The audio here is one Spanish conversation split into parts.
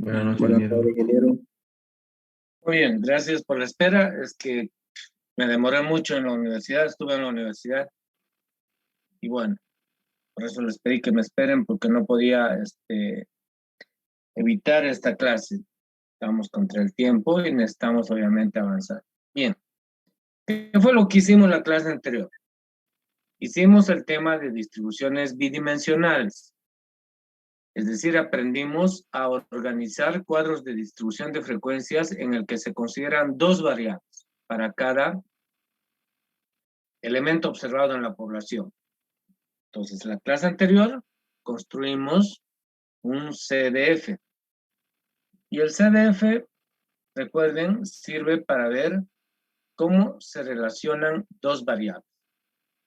Buenas noches, Buenas ingeniero. tardes, ingeniero. Muy bien, gracias por la espera. Es que me demoré mucho en la universidad, estuve en la universidad y bueno, por eso les pedí que me esperen porque no podía evitar esta clase. Estamos contra el tiempo y necesitamos obviamente avanzar. Bien, ¿qué fue lo que hicimos en la clase anterior? Hicimos el tema de distribuciones bidimensionales. Es decir, aprendimos a organizar cuadros de distribución de frecuencias en el que se consideran dos variables para cada elemento observado en la población. Entonces, en la clase anterior construimos un CDF. Y el CDF, recuerden, sirve para ver cómo se relacionan dos variables.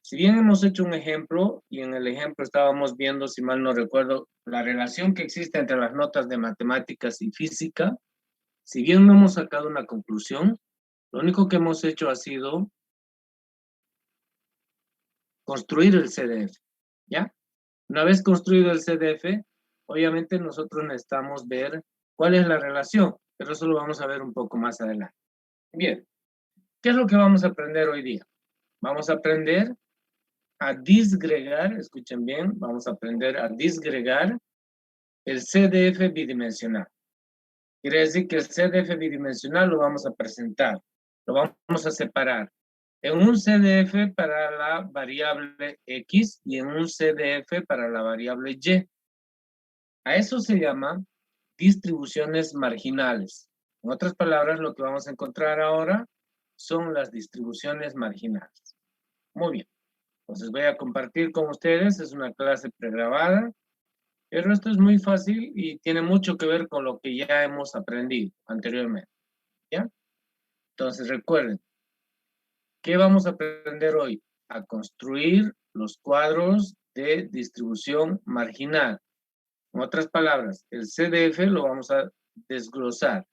Si bien hemos hecho un ejemplo, y en el ejemplo estábamos viendo, si mal no recuerdo, la relación que existe entre las notas de matemáticas y física, si bien no hemos sacado una conclusión, lo único que hemos hecho ha sido construir el CDF, ¿ya? Una vez construido el CDF, obviamente nosotros necesitamos ver cuál es la relación, pero eso lo vamos a ver un poco más adelante. Bien, ¿qué es lo que vamos a aprender hoy día? Vamos a aprender a disgregar, escuchen bien, vamos a aprender a disgregar el CDF bidimensional. Quiere decir que el CDF bidimensional lo vamos a presentar, lo vamos a separar en un CDF para la variable X y en un CDF para la variable Y. A eso se llama distribuciones marginales. En otras palabras, lo que vamos a encontrar ahora son las distribuciones marginales. Muy bien. Entonces voy a compartir con ustedes, es una clase pregrabada, pero esto es muy fácil y tiene mucho que ver con lo que ya hemos aprendido anteriormente. ¿Ya? Entonces recuerden, ¿qué vamos a aprender hoy? A construir los cuadros de distribución marginal. En otras palabras, el CDF lo vamos a desglosar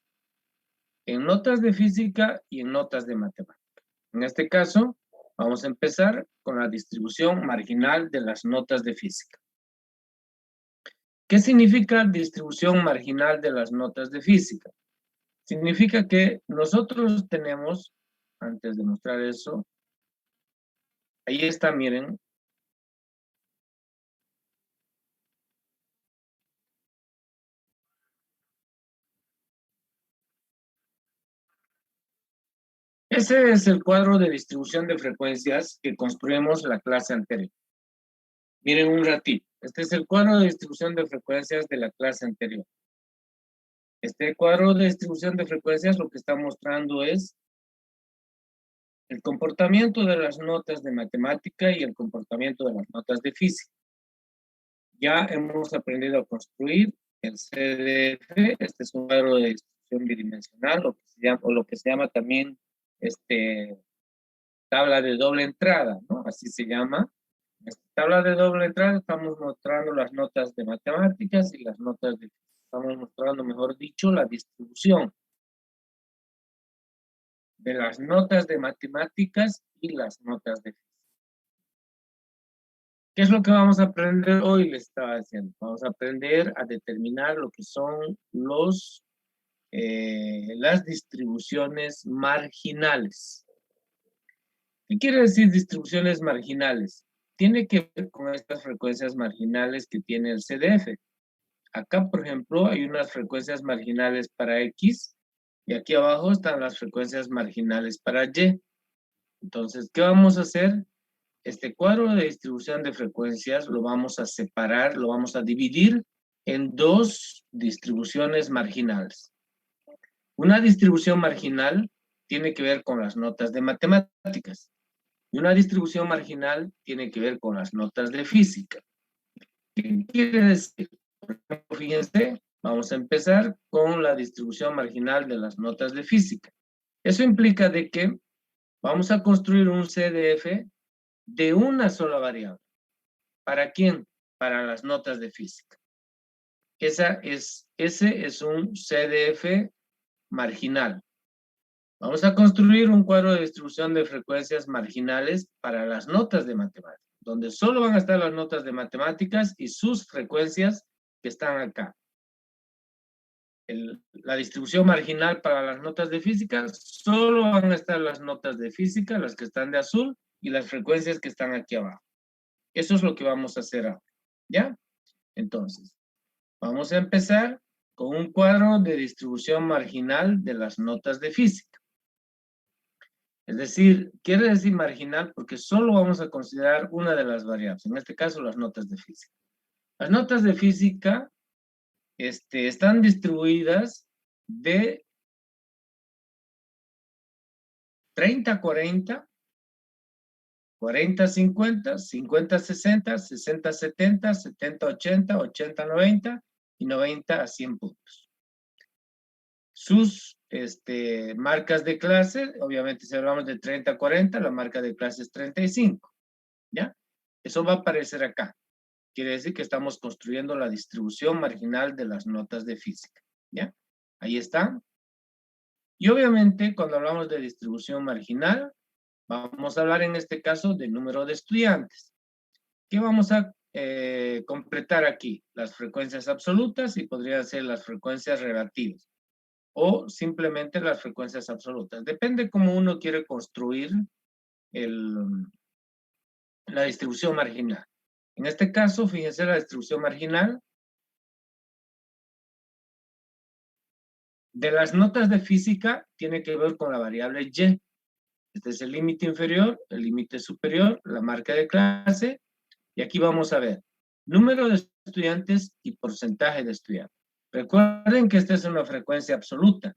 en notas de física y en notas de matemática. En este caso, vamos a empezar con la distribución marginal de las notas de física. ¿Qué significa distribución marginal de las notas de física? Significa que nosotros tenemos, antes de mostrar eso, ahí está, miren. Ese es el cuadro de distribución de frecuencias que construimos la clase anterior. Miren un ratito. Este es el cuadro de distribución de frecuencias de la clase anterior. Este cuadro de distribución de frecuencias lo que está mostrando es el comportamiento de las notas de matemática y el comportamiento de las notas de física. Ya hemos aprendido a construir el CDF. Este es un cuadro de distribución bidimensional, lo que se llama también tabla de doble entrada, ¿no? Así se llama. En esta tabla de doble entrada estamos mostrando las notas de matemáticas y las notas de física. Estamos mostrando, mejor dicho, la distribución de las notas de matemáticas y las notas de física. ¿Qué es lo que vamos a aprender hoy? Les estaba diciendo. Vamos a aprender a determinar lo que son las distribuciones marginales. ¿Qué quiere decir distribuciones marginales? Tiene que ver con estas frecuencias marginales que tiene el CDF. Acá, por ejemplo, hay unas frecuencias marginales para X y aquí abajo están las frecuencias marginales para Y. Entonces, ¿qué vamos a hacer? Este cuadro de distribución de frecuencias lo vamos a separar, lo vamos a dividir en dos distribuciones marginales. Una distribución marginal tiene que ver con las notas de matemáticas y una distribución marginal tiene que ver con las notas de física. ¿Qué quiere decir? Fíjense, vamos a empezar con la distribución marginal de las notas de física. Eso implica de que vamos a construir un CDF de una sola variable. ¿Para quién? Para las notas de física. Ese es un CDF marginal. Vamos a construir un cuadro de distribución de frecuencias marginales para las notas de matemáticas, donde solo van a estar las notas de matemáticas y sus frecuencias que están acá. la distribución marginal para las notas de física, solo van a estar las notas de física, las que están de azul, y las frecuencias que están aquí abajo. Eso es lo que vamos a hacer ahora, ¿ya? Entonces, vamos a empezar con un cuadro de distribución marginal de las notas de física. Es decir, quiere decir marginal porque solo vamos a considerar una de las variables, en este caso las notas de física. Las notas de física están distribuidas de 30-40, 40-50, 50-60, 60-70, 70-80, 80-90 y 90-100 puntos. Sus marcas de clase, obviamente si hablamos de 30-40, la marca de clase es 35, ¿ya? Eso va a aparecer acá. Quiere decir que estamos construyendo la distribución marginal de las notas de física, ¿ya? Ahí está. Y obviamente cuando hablamos de distribución marginal, vamos a hablar en este caso del número de estudiantes. ¿Qué vamos a completar aquí? Las frecuencias absolutas y podrían ser las frecuencias relativas. O simplemente las frecuencias absolutas. Depende cómo uno quiere construir la distribución marginal. En este caso, fíjense, la distribución marginal de las notas de física tiene que ver con la variable y. Este es el límite inferior, el límite superior, la marca de clase, y aquí vamos a ver número de estudiantes y porcentaje de estudiantes. Recuerden que esta es una frecuencia absoluta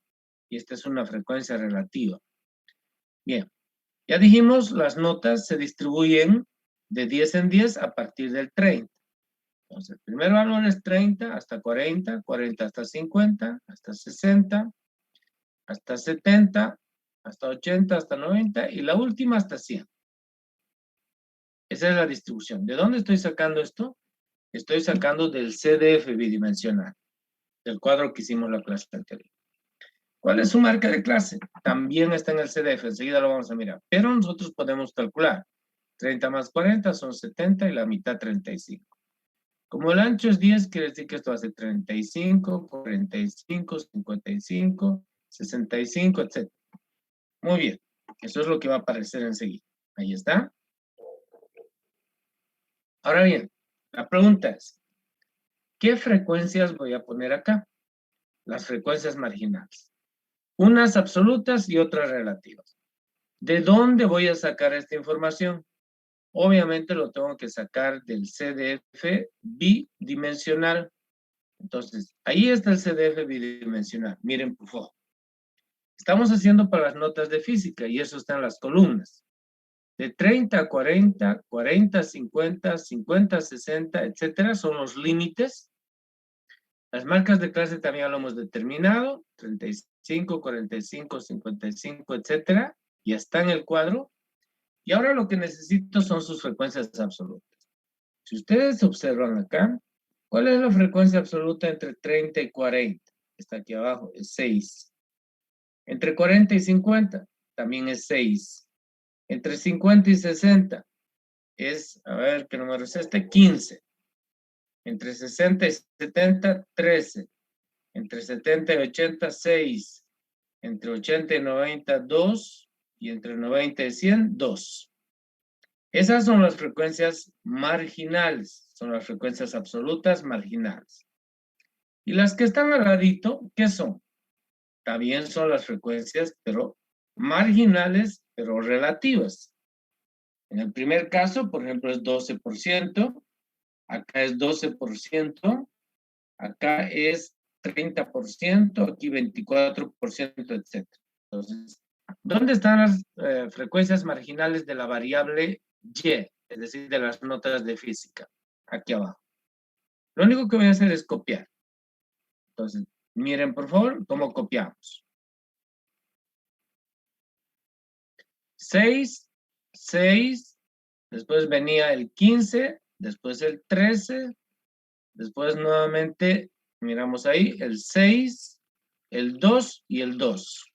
y esta es una frecuencia relativa. Bien, ya dijimos, las notas se distribuyen de 10 en 10 a partir del 30. Entonces, el primer valor es 30 hasta 40, 40 hasta 50, hasta 60, hasta 70, hasta 80, hasta 90 y la última hasta 100. Esa es la distribución. ¿De dónde estoy sacando esto? Estoy sacando del CDF bidimensional, del cuadro que hicimos la clase anterior. ¿Cuál es su marca de clase? También está en el CDF, enseguida lo vamos a mirar. Pero nosotros podemos calcular. 30 más 40 son 70 y la mitad 35. Como el ancho es 10, quiere decir que esto hace 35, 45, 55, 65, etc. Muy bien. Eso es lo que va a aparecer enseguida. Ahí está. Ahora bien, la pregunta es, ¿qué frecuencias voy a poner acá? Las frecuencias marginales. Unas absolutas y otras relativas. ¿De dónde voy a sacar esta información? Obviamente lo tengo que sacar del CDF bidimensional. Entonces, ahí está el CDF bidimensional. Miren, por favor. Estamos haciendo para las notas de física y eso está en las columnas. De 30 a 40, 40 a 50, 50 a 60, etcétera, son los límites. Las marcas de clase también lo hemos determinado. 35, 45, 55, etcétera. Ya está en el cuadro. Y ahora lo que necesito son sus frecuencias absolutas. Si ustedes observan acá, ¿cuál es la frecuencia absoluta entre 30 y 40? Está aquí abajo, es 6. Entre 40 y 50, también es 6. Entre 50 y 60, es, a ver, ¿qué número es este? 15. Entre 60 y 70, 13. Entre 70 y 80, 6. Entre 80 y 90, 2. Y entre 90 y 100, 2. Esas son las frecuencias marginales, son las frecuencias absolutas marginales. Y las que están al ladito, ¿qué son? También son las frecuencias, pero marginales, pero relativas. En el primer caso, por ejemplo, es 12%, acá es 12%, acá es 30%, aquí 24%, etc. Entonces, ¿dónde están las frecuencias marginales de la variable y? Es decir, de las notas de física, aquí abajo. Lo único que voy a hacer es copiar. Entonces, miren por favor cómo copiamos. 6, 6, después venía el 15, después el 13, después nuevamente, miramos ahí, el 6, el 2 y el 2.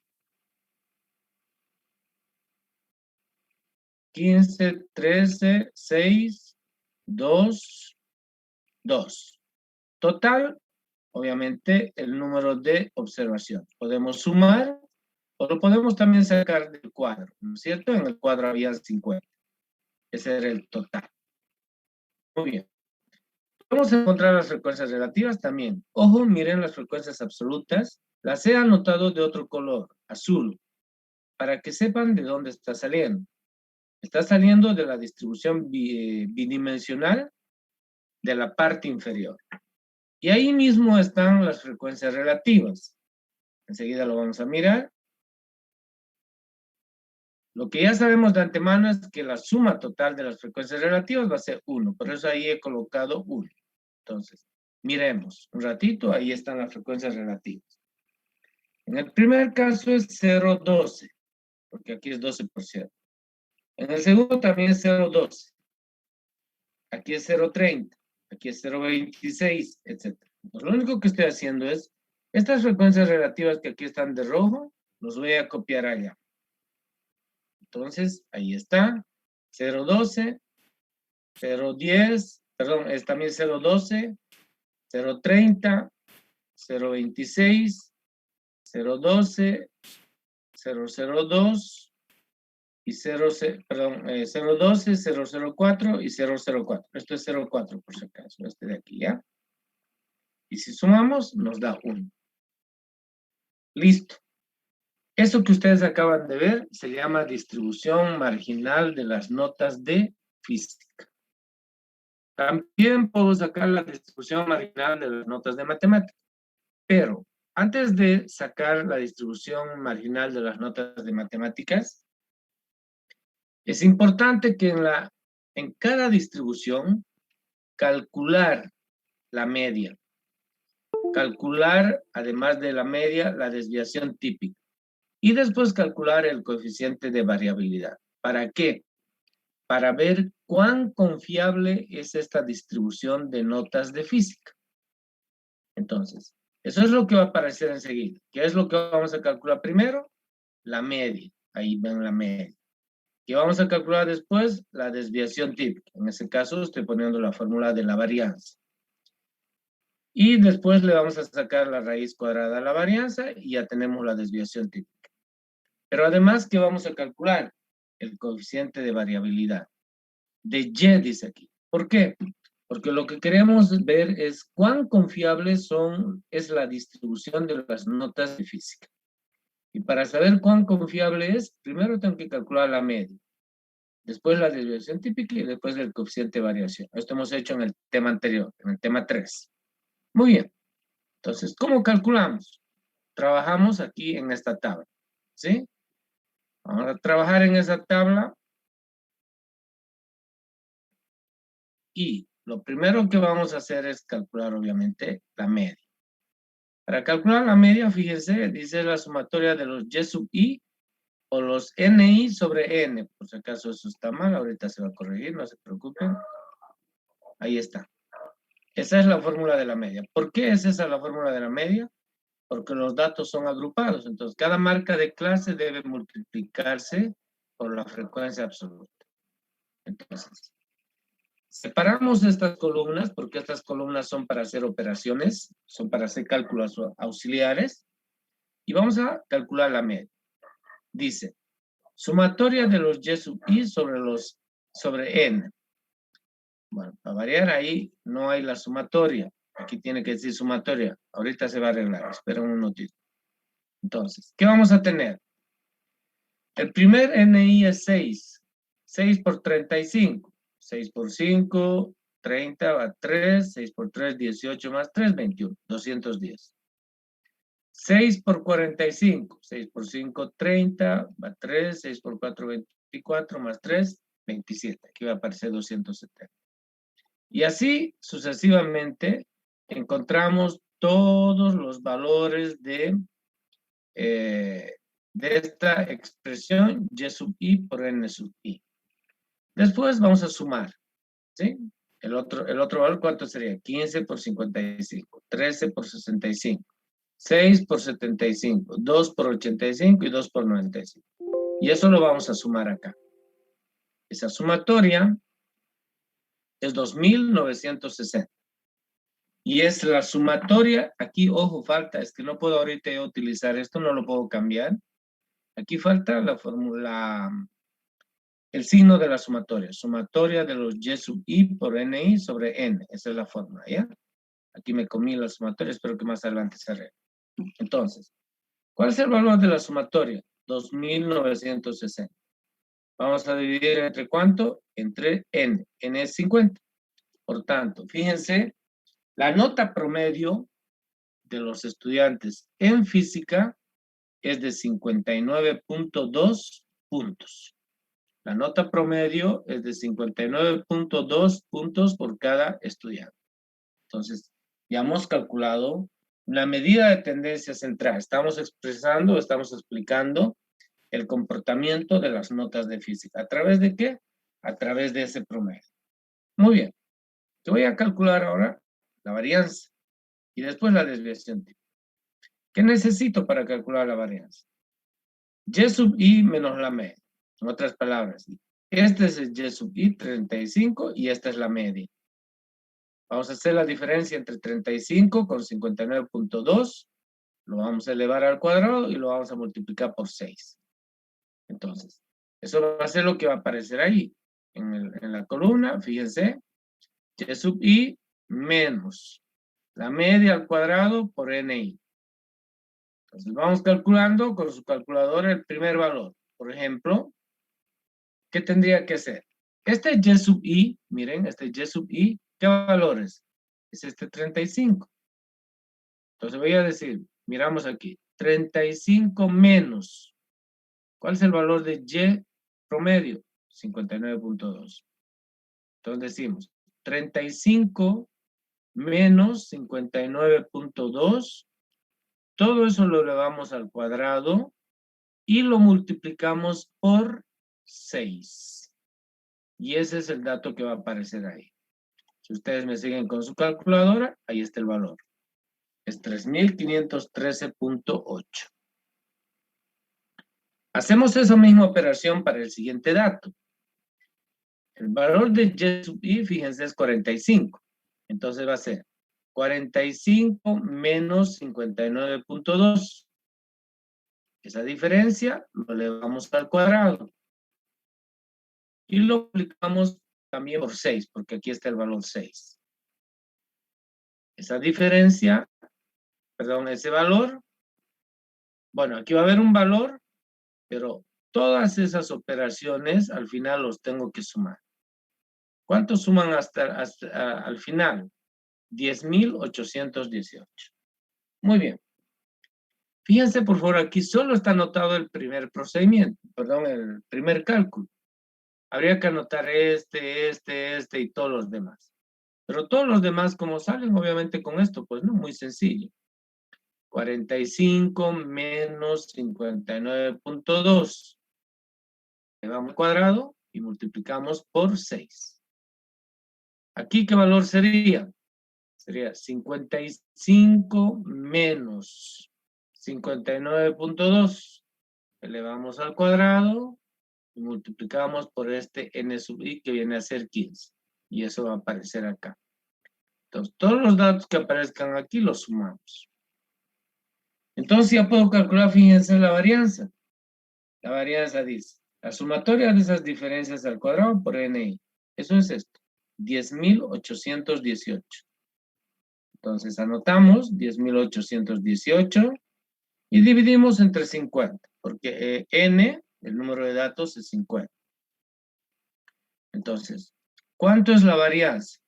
15, 13, 6, 2, 2. Total, obviamente, el número de observación. Podemos sumar o lo podemos también sacar del cuadro, ¿no es cierto? En el cuadro había 50. Ese era el total. Muy bien. Vamos a encontrar las frecuencias relativas también. Ojo, miren las frecuencias absolutas. Las he anotado de otro color, azul, para que sepan de dónde está saliendo. Está saliendo de la distribución bidimensional de la parte inferior. Y ahí mismo están las frecuencias relativas. Enseguida lo vamos a mirar. Lo que ya sabemos de antemano es que la suma total de las frecuencias relativas va a ser 1. Por eso ahí he colocado 1. Entonces, miremos un ratito. Ahí están las frecuencias relativas. En el primer caso es 0,12. Porque aquí es 12%. En el segundo también es 0,12. Aquí es 0,30. Aquí es 0,26, etc. Pues lo único que estoy haciendo es, estas frecuencias relativas que aquí están de rojo, los voy a copiar allá. Entonces, ahí está, 0,12, 0,10, perdón, es también 0,12, 0,30, 0,26, 0,12, 0,02 y 0,12, 0,04 y 0,04. Esto es 0,4 por si acaso, este de aquí, ¿ya? Y si sumamos, nos da 1. Listo. Eso que ustedes acaban de ver se llama distribución marginal de las notas de física. También puedo sacar la distribución marginal de las notas de matemática. Pero antes de sacar la distribución marginal de las notas de matemáticas, es importante que en cada distribución calcular la media. Calcular, además de la media, la desviación típica. Y después calcular el coeficiente de variabilidad. ¿Para qué? Para ver cuán confiable es esta distribución de notas de física. Entonces, eso es lo que va a aparecer enseguida. ¿Qué es lo que vamos a calcular primero? La media. Ahí ven la media. ¿Qué vamos a calcular después? La desviación típica. En ese caso estoy poniendo la fórmula de la varianza. Y después le vamos a sacar la raíz cuadrada a la varianza y ya tenemos la desviación típica. Pero además, ¿qué vamos a calcular? El coeficiente de variabilidad. De Y dice aquí. ¿Por qué? Porque lo que queremos ver es cuán confiable es la distribución de las notas de física. Y para saber cuán confiable es, primero tengo que calcular la media. Después la desviación típica y después el coeficiente de variación. Esto hemos hecho en el tema anterior, en el tema 3. Muy bien. Entonces, ¿cómo calculamos? Trabajamos aquí en esta tabla. ¿Sí? Vamos a trabajar en esa tabla. Y lo primero que vamos a hacer es calcular, obviamente, la media. Para calcular la media, fíjense, dice la sumatoria de los Y sub I o los NI sobre N. Por si acaso eso está mal, ahorita se va a corregir, no se preocupen. Ahí está. Esa es la fórmula de la media. ¿Por qué es esa la fórmula de la media? Porque los datos son agrupados. Entonces, cada marca de clase debe multiplicarse por la frecuencia absoluta. Entonces, separamos estas columnas porque estas columnas son para hacer operaciones, son para hacer cálculos auxiliares y vamos a calcular la media. Dice, sumatoria de los Y sub I sobre N. Bueno, para variar ahí no hay la sumatoria. Aquí tiene que decir sumatoria. Ahorita se va a arreglar. Espera un minutito. Entonces, ¿qué vamos a tener? El primer NI es 6. 6 por 35. 6 por 5, 30 va 3. 6 por 3, 18 más 3, 21. 210. 6 por 45. 6 por 5, 30 va 3. 6 por 4, 24 más 3, 27. Aquí va a aparecer 270. Y así sucesivamente encontramos todos los valores de esta expresión Y sub I por N sub I. Después vamos a sumar, ¿sí? El otro valor, ¿cuánto sería? 15 por 55, 13 por 65, 6 por 75, 2 por 85 y 2 por 95. Y eso lo vamos a sumar acá. Esa sumatoria es 2960. y es la sumatoria. Aquí, ojo, falta, es que no puedo ahorita yo utilizar esto, no lo puedo cambiar. Aquí falta la fórmula, el signo de la sumatoria de los y sub i por ni sobre n, esa es la fórmula, ¿ya? Aquí me comí la sumatoria, espero que más adelante se arregle. Entonces, ¿cuál es el valor de la sumatoria? 2.960. Vamos a dividir entre ¿cuánto? Entre n. N es 50. Por tanto, fíjense, la nota promedio de los estudiantes en física es de 59.2 puntos. La nota promedio es de 59.2 puntos por cada estudiante. Entonces, ya hemos calculado la medida de tendencia central. Estamos expresando, estamos explicando el comportamiento de las notas de física. ¿A través de qué? A través de ese promedio. Muy bien. Te voy a calcular ahora la varianza y después la desviación típica. ¿Qué necesito para calcular la varianza? Y sub i menos la media. En otras palabras, este es el y sub i, 35, y esta es la media. Vamos a hacer la diferencia entre 35 con 59.2. Lo vamos a elevar al cuadrado y lo vamos a multiplicar por 6. Entonces, eso va a ser lo que va a aparecer ahí. En la columna, fíjense, y sub i menos la media al cuadrado por ni. Entonces, vamos calculando con su calculadora el primer valor. Por ejemplo, ¿qué tendría que ser? Este y sub i, miren, este y sub i, ¿qué valor es? Es este 35. Entonces voy a decir, miramos aquí, 35 menos, ¿cuál es el valor de y promedio? 59.2. Entonces decimos, 35 menos 59.2, todo eso lo elevamos al cuadrado y lo multiplicamos por 6. Y ese es el dato que va a aparecer ahí. Si ustedes me siguen con su calculadora, ahí está el valor. Es 3.513.8. Hacemos esa misma operación para el siguiente dato. El valor de y sub i, fíjense, es 45. Entonces va a ser 45 menos 59.2. Esa diferencia lo elevamos al cuadrado. Y lo aplicamos también por 6, porque aquí está el valor 6. Esa diferencia, perdón, ese valor, bueno, aquí va a haber un valor, pero todas esas operaciones al final los tengo que sumar. ¿Cuánto suman hasta al final? 10.818. Muy bien. Fíjense, por favor, aquí solo está anotado el primer procedimiento, perdón, el primer cálculo. Habría que anotar este y todos los demás. Pero todos los demás, como salen, obviamente, con esto, pues no, muy sencillo. 45 menos 59.2. Elevamos al cuadrado y multiplicamos por 6. ¿Aquí qué valor sería? Sería 55 menos 59.2. Elevamos al cuadrado y multiplicamos por este n sub i que viene a ser 15. Y eso va a aparecer acá. Entonces, todos los datos que aparezcan aquí los sumamos. Entonces ya puedo calcular, fíjense, la varianza. La varianza dice, la sumatoria de esas diferencias al cuadrado por ni. Eso es esto, 10.818. Entonces anotamos 10.818 y dividimos entre 50, porque n, el número de datos, es 50. Entonces, ¿cuánto es la varianza?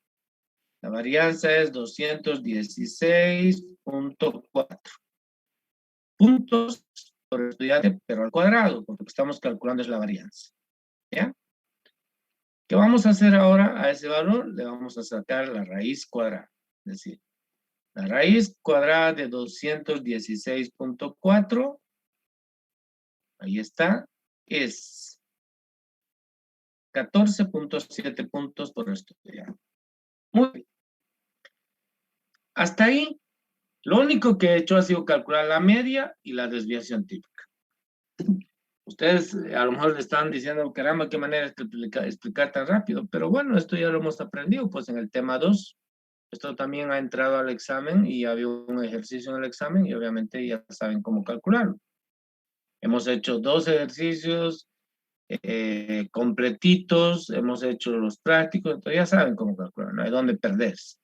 La varianza es 216.4 puntos por estudiante, pero al cuadrado, porque lo que estamos calculando es la varianza. ¿Ya? ¿Qué vamos a hacer ahora a ese valor? Le vamos a sacar la raíz cuadrada. Es decir, la raíz cuadrada de 216.4, ahí está, es 14.7 puntos por estudiante. Muy bien. Hasta ahí, lo único que he hecho ha sido calcular la media y la desviación típica. Ustedes a lo mejor le están diciendo, caramba, qué manera de explicar tan rápido, pero bueno, esto ya lo hemos aprendido pues en el tema 2. Esto también ha entrado al examen y había un ejercicio en el examen y obviamente ya saben cómo calcularlo. Hemos hecho 2 ejercicios completitos, hemos hecho los prácticos, entonces ya saben cómo calcular, no hay dónde perderse.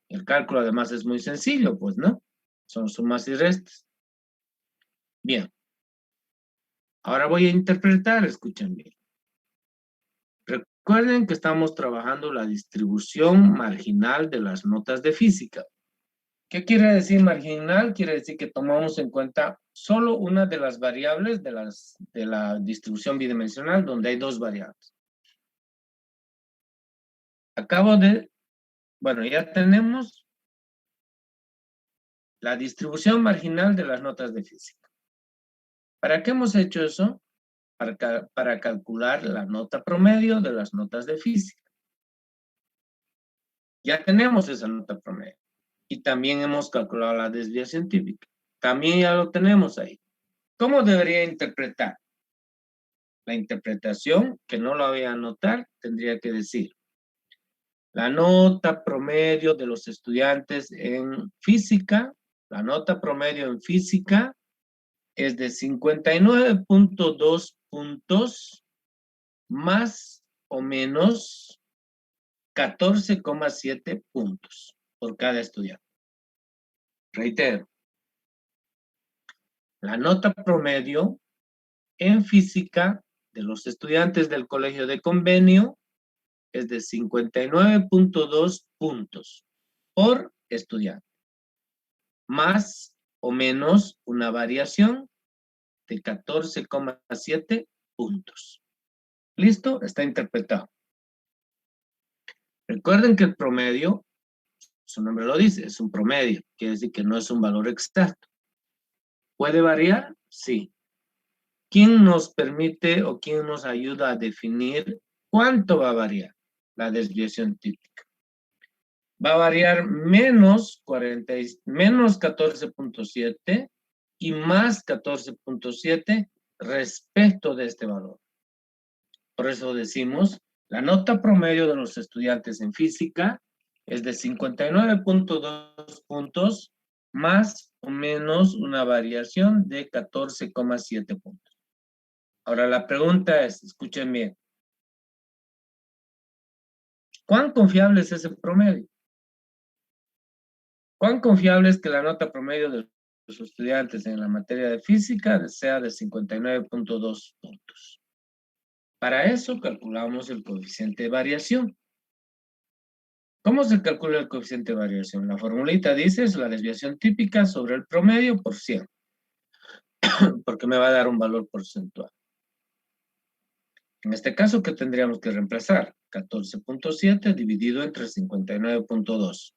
El cálculo además es muy sencillo, pues, ¿no? Son sumas y restas. Bien. Ahora voy a interpretar, escuchen bien. Recuerden que estamos trabajando la distribución marginal de las notas de física. ¿Qué quiere decir marginal? Quiere decir que tomamos en cuenta solo una de las variables de la distribución bidimensional, donde hay 2 variables. Bueno, ya tenemos la distribución marginal de las notas de física. ¿Para qué hemos hecho eso? Para calcular la nota promedio de las notas de física. Ya tenemos esa nota promedio. Y también hemos calculado la desviación típica. También ya lo tenemos ahí. ¿Cómo debería interpretar? La interpretación, que no lo voy a anotar, tendría que decir: la nota promedio de los estudiantes en física, la nota promedio en física es de 59.2 puntos más o menos 14,7 puntos por cada estudiante. Reitero, la nota promedio en física de los estudiantes del Colegio de Convenio es de 59.2 puntos por estudiante, más o menos una variación de 14,7 puntos. ¿Listo? Está interpretado. Recuerden que el promedio, su nombre lo dice, es un promedio, quiere decir que no es un valor exacto. ¿Puede variar? Sí. ¿Quién nos permite o quién nos ayuda a definir cuánto va a variar? La desviación típica. Va a variar menos 14.7 y más 14.7 respecto de este valor. Por eso decimos, la nota promedio de los estudiantes en física es de 59.2 puntos más o menos una variación de 14,7 puntos. Ahora la pregunta es, escuchen bien, ¿cuán confiable es ese promedio? ¿Cuán confiable es que la nota promedio de los estudiantes en la materia de física sea de 59.2 puntos? Para eso calculamos el coeficiente de variación. ¿Cómo se calcula el coeficiente de variación? La formulita dice es la desviación típica sobre el promedio por 100, porque me va a dar un valor porcentual. En este caso, ¿qué tendríamos que reemplazar? 14.7 dividido entre 59.2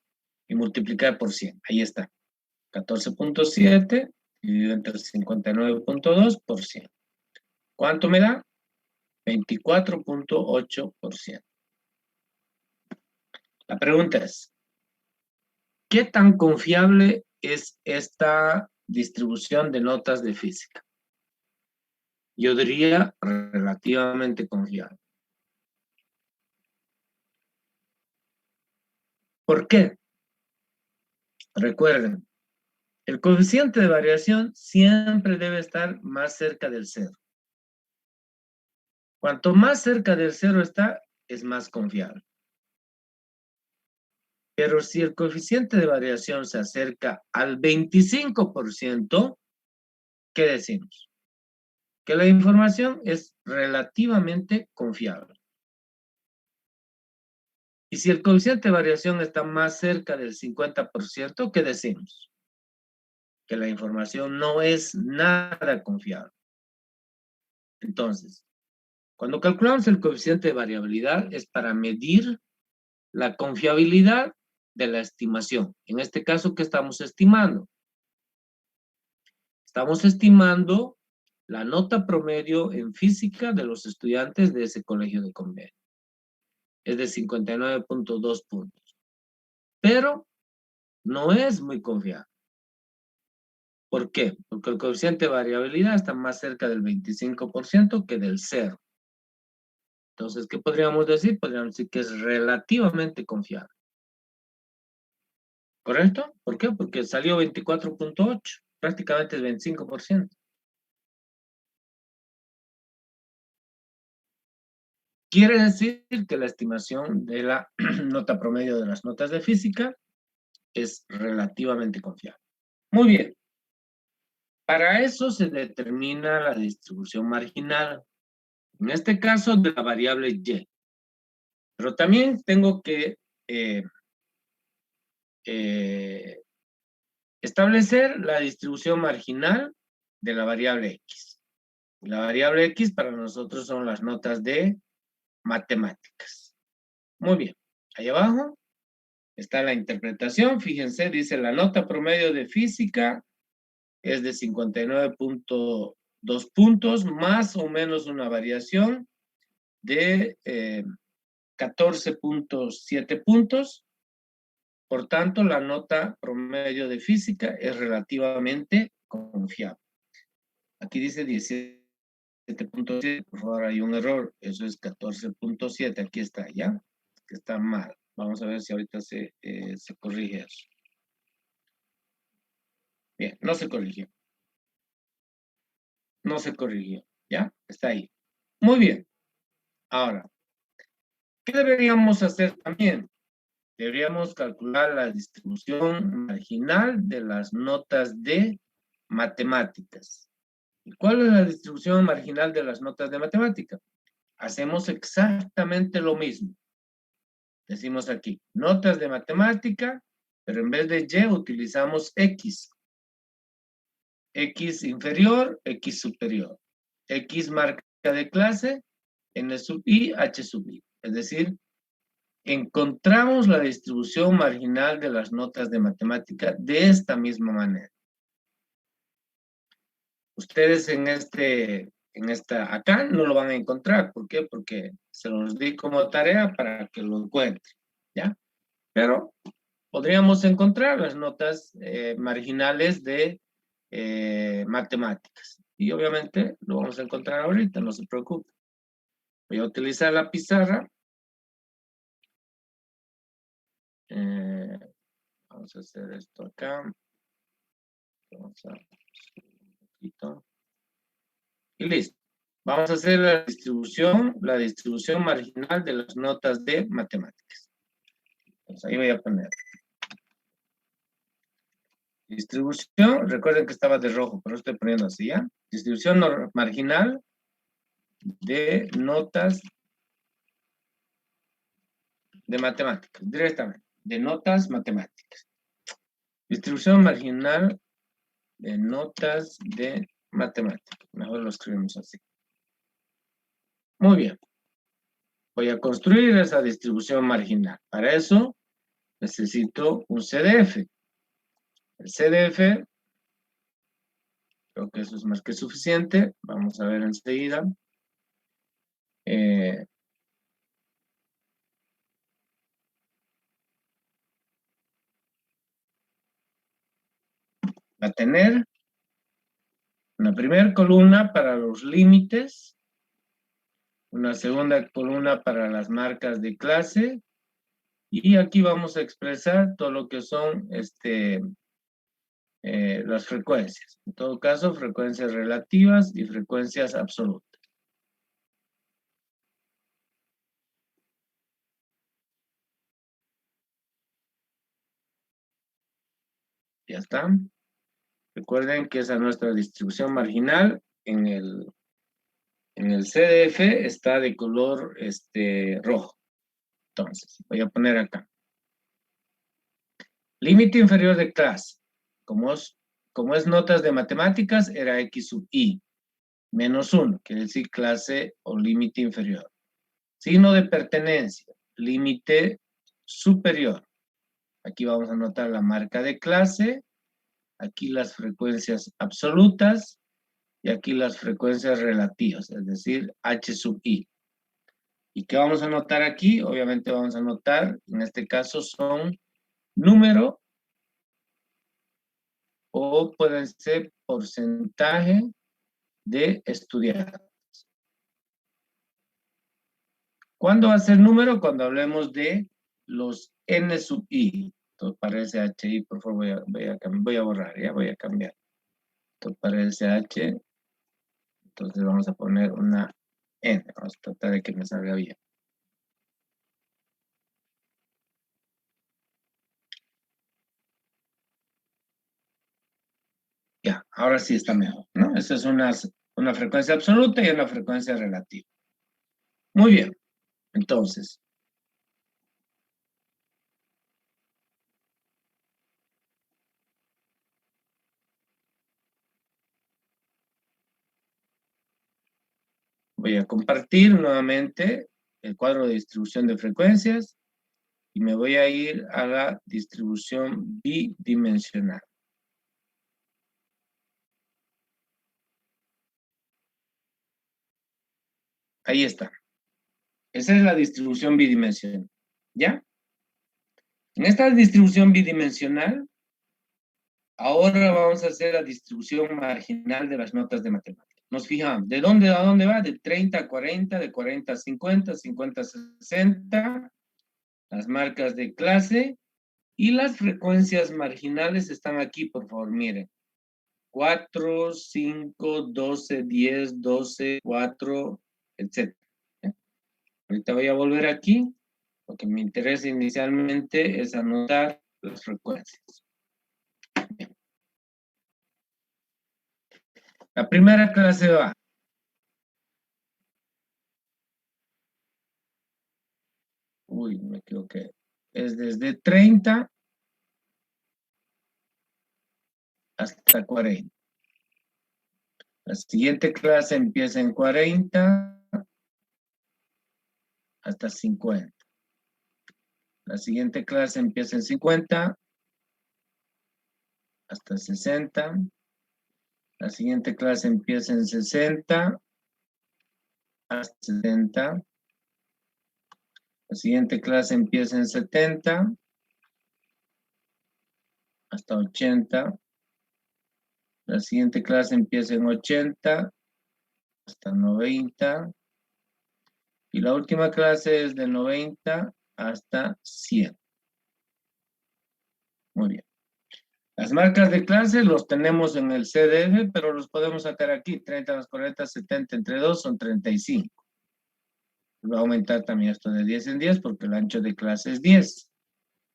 y multiplicar por 100. Ahí está. 14.7 dividido entre 59.2 por 100. ¿Cuánto me da? 24.8%. La pregunta es, ¿qué tan confiable es esta distribución de notas de física? Yo diría relativamente confiable. ¿Por qué? Recuerden, el coeficiente de variación siempre debe estar más cerca del cero. Cuanto más cerca del cero está, es más confiable. Pero si el coeficiente de variación se acerca al 25%, ¿qué decimos? Que la información es relativamente confiable. Y si el coeficiente de variación está más cerca del 50%, ¿qué decimos? Que la información no es nada confiable. Entonces, cuando calculamos el coeficiente de variabilidad es para medir la confiabilidad de la estimación. En este caso, ¿qué estamos estimando? Estamos estimando la nota promedio en física de los estudiantes de ese colegio de convenio. Es de 59.2 puntos. Pero no es muy confiable. ¿Por qué? Porque el coeficiente de variabilidad está más cerca del 25% que del 0. Entonces, ¿qué podríamos decir? Podríamos decir que es relativamente confiable. ¿Correcto? ¿Por qué? Porque salió 24.8, prácticamente el 25%. Quiere decir que la estimación de la nota promedio de las notas de física es relativamente confiable. Muy bien. Para eso se determina la distribución marginal, en este caso de la variable y. Pero también tengo que establecer la distribución marginal de la variable x. La variable x para nosotros son las notas de matemáticas. Muy bien. Ahí abajo está la interpretación. Fíjense, dice la nota promedio de física es de 59.2 puntos, más o menos una variación de 14.7 puntos. Por tanto, la nota promedio de física es relativamente confiable. Aquí dice 17.7, por favor, hay un error. Eso es 14.7, aquí está, ¿ya? Que está mal. Vamos a ver si ahorita se corrige eso. Bien, no se corrigió. No se corrigió, ¿ya? Está ahí. Muy bien. Ahora, ¿qué deberíamos hacer también? Deberíamos calcular la distribución marginal de las notas de matemáticas. ¿Y cuál es la distribución marginal de las notas de matemática? Hacemos exactamente lo mismo. Decimos aquí, notas de matemática, pero en vez de Y utilizamos X. X inferior, X superior. X marca de clase, N sub I, H sub I. Es decir, encontramos la distribución marginal de las notas de matemática de esta misma manera. Ustedes acá no lo van a encontrar. ¿Por qué? Porque se los di como tarea para que lo encuentren, ¿ya? Pero podríamos encontrar las notas marginales de matemáticas. Y obviamente lo vamos a encontrar ahorita, no se preocupe. Voy a utilizar la pizarra. Vamos a hacer esto acá. Vamos a subir un poquito. Y listo. Vamos a hacer la distribución marginal de las notas de matemáticas. Entonces ahí voy a poner. Distribución, recuerden que estaba de rojo, pero estoy poniendo así, ¿ya? Distribución marginal de notas de matemáticas, directamente, de notas matemáticas. Distribución marginal de notas de matemáticas. Mejor lo escribimos así. Muy bien. Voy a construir esa distribución marginal. Para eso necesito un CDF. El CDF, creo que eso es más que suficiente. Vamos a ver enseguida. Va a tener una primera columna para los límites, una segunda columna para las marcas de clase, y aquí vamos a expresar todo lo que son las frecuencias. En todo caso, frecuencias relativas y frecuencias absolutas. Ya está. Recuerden que esa es nuestra distribución marginal. En el CDF está de color rojo. Entonces, voy a poner acá. Límite inferior de clase. Como es notas de matemáticas, era X sub I. Menos 1, quiere decir clase o límite inferior. Signo de pertenencia. Límite superior. Aquí vamos a anotar la marca de clase. Aquí las frecuencias absolutas. Y aquí las frecuencias relativas, es decir, H sub I. ¿Y qué vamos a anotar aquí? Obviamente vamos a anotar, en este caso son número o pueden ser porcentaje de estudiantes. ¿Cuándo va a ser número? Cuando hablemos de los N sub I. Esto parece HI, por favor, voy a borrar, ya voy a cambiar. Esto parece H, entonces vamos a poner una N. Vamos a tratar de que me salga bien. Ya, ahora sí está mejor, ¿no? Esa es una frecuencia absoluta y una frecuencia relativa. Muy bien, entonces. Voy a compartir nuevamente el cuadro de distribución de frecuencias y me voy a ir a la distribución bidimensional. Ahí está. Esa es la distribución bidimensional. ¿Ya? En esta distribución bidimensional, ahora vamos a hacer la distribución marginal de las notas de matemáticas. Nos fijamos, ¿de dónde a dónde va? De 30 a 40, de 40 a 50, 50 a 60, las marcas de clase y las frecuencias marginales están aquí, por favor, miren. 4, 5, 12, 10, 12, 4, etc. Ahorita voy a volver aquí. Lo que me interesa inicialmente es anotar las frecuencias. La primera clase va. Uy, me equivoqué. Es desde 30 hasta 40. La siguiente clase empieza en 40 hasta 50. La siguiente clase empieza en 50 hasta 60. La siguiente clase empieza en 60 hasta 70. La siguiente clase empieza en 70 hasta 80. La siguiente clase empieza en 80 hasta 90. Y la última clase es de 90 hasta 100. Muy bien. Las marcas de clase los tenemos en el CDF, pero los podemos sacar aquí. 30 más 40, 70 entre 2 son 35. Va a aumentar también esto de 10 en 10 porque el ancho de clase es 10.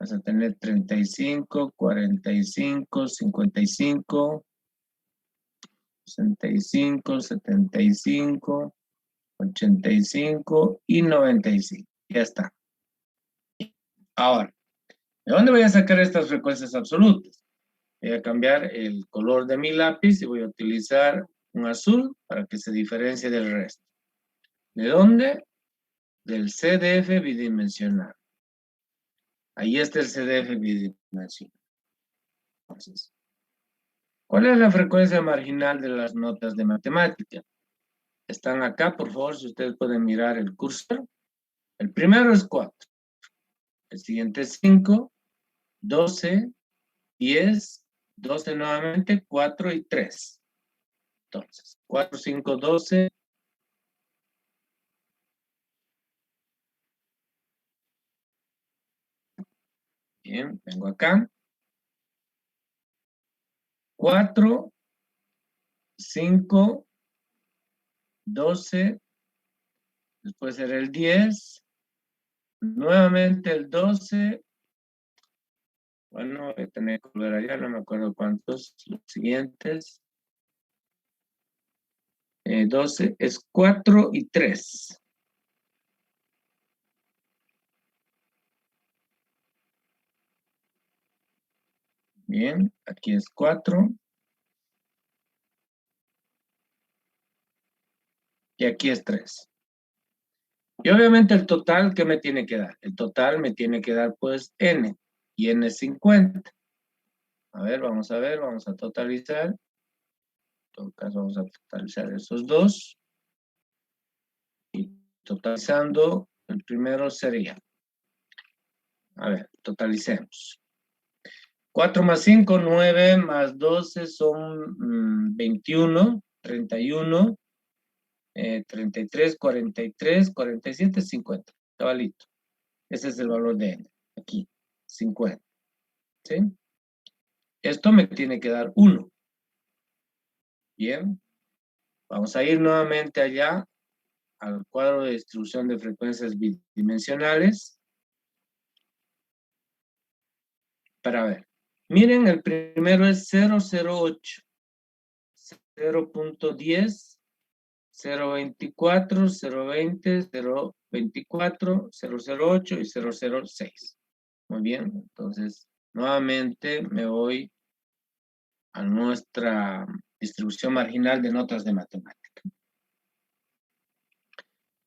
Vas a tener 35, 45, 55, 65, 75, 85 y 95. Ya está. Ahora, ¿de dónde voy a sacar estas frecuencias absolutas? Voy a cambiar el color de mi lápiz y voy a utilizar un azul para que se diferencie del resto. ¿De dónde? Del CDF bidimensional. Ahí está el CDF bidimensional. Entonces, ¿cuál es la frecuencia marginal de las notas de matemática? Están acá, por favor, si ustedes pueden mirar el cursor. El primero es 4. El siguiente es 5, 12, 10, 12 nuevamente, 4 y 3. Entonces, 4, 5, 12. Bien, vengo acá. 4, 5, 12. Después será el 10. Nuevamente el 12. Bueno, voy a tener que volver allá, no me acuerdo cuántos. Los siguientes. 12 es 4 y 3. Bien, aquí es 4. Y aquí es 3. Y obviamente el total, ¿qué me tiene que dar? El total me tiene que dar pues n. Y n es 50. A ver, vamos a totalizar. En todo caso, vamos a totalizar esos dos. Y totalizando, el primero sería. A ver, totalicemos. 4 más 5, 9 más 12 son 21, 31, 33, 43, 47, 50. Cabalito. Ese es el valor de n. Aquí, 50. ¿sí? Esto me tiene que dar 1. Bien. Vamos a ir nuevamente allá al cuadro de distribución de frecuencias bidimensionales para ver. Miren, el primero es 008, 0.10, 0.24, 0.20, 0.24, 0.08 y 0.06. Muy bien, entonces nuevamente me voy a nuestra distribución marginal de notas de matemática.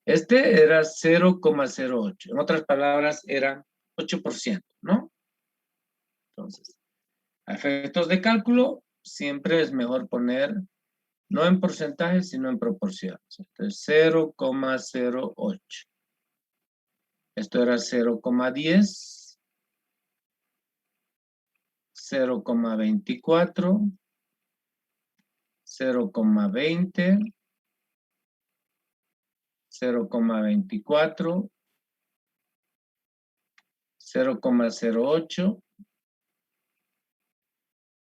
Este era 0,08. En otras palabras, era 8%, ¿no? Entonces, a efectos de cálculo, siempre es mejor poner, no en porcentajes, sino en proporciones. Entonces, 0,08. Esto era 0,10, 0,24, 0,20, 0,24, 0,08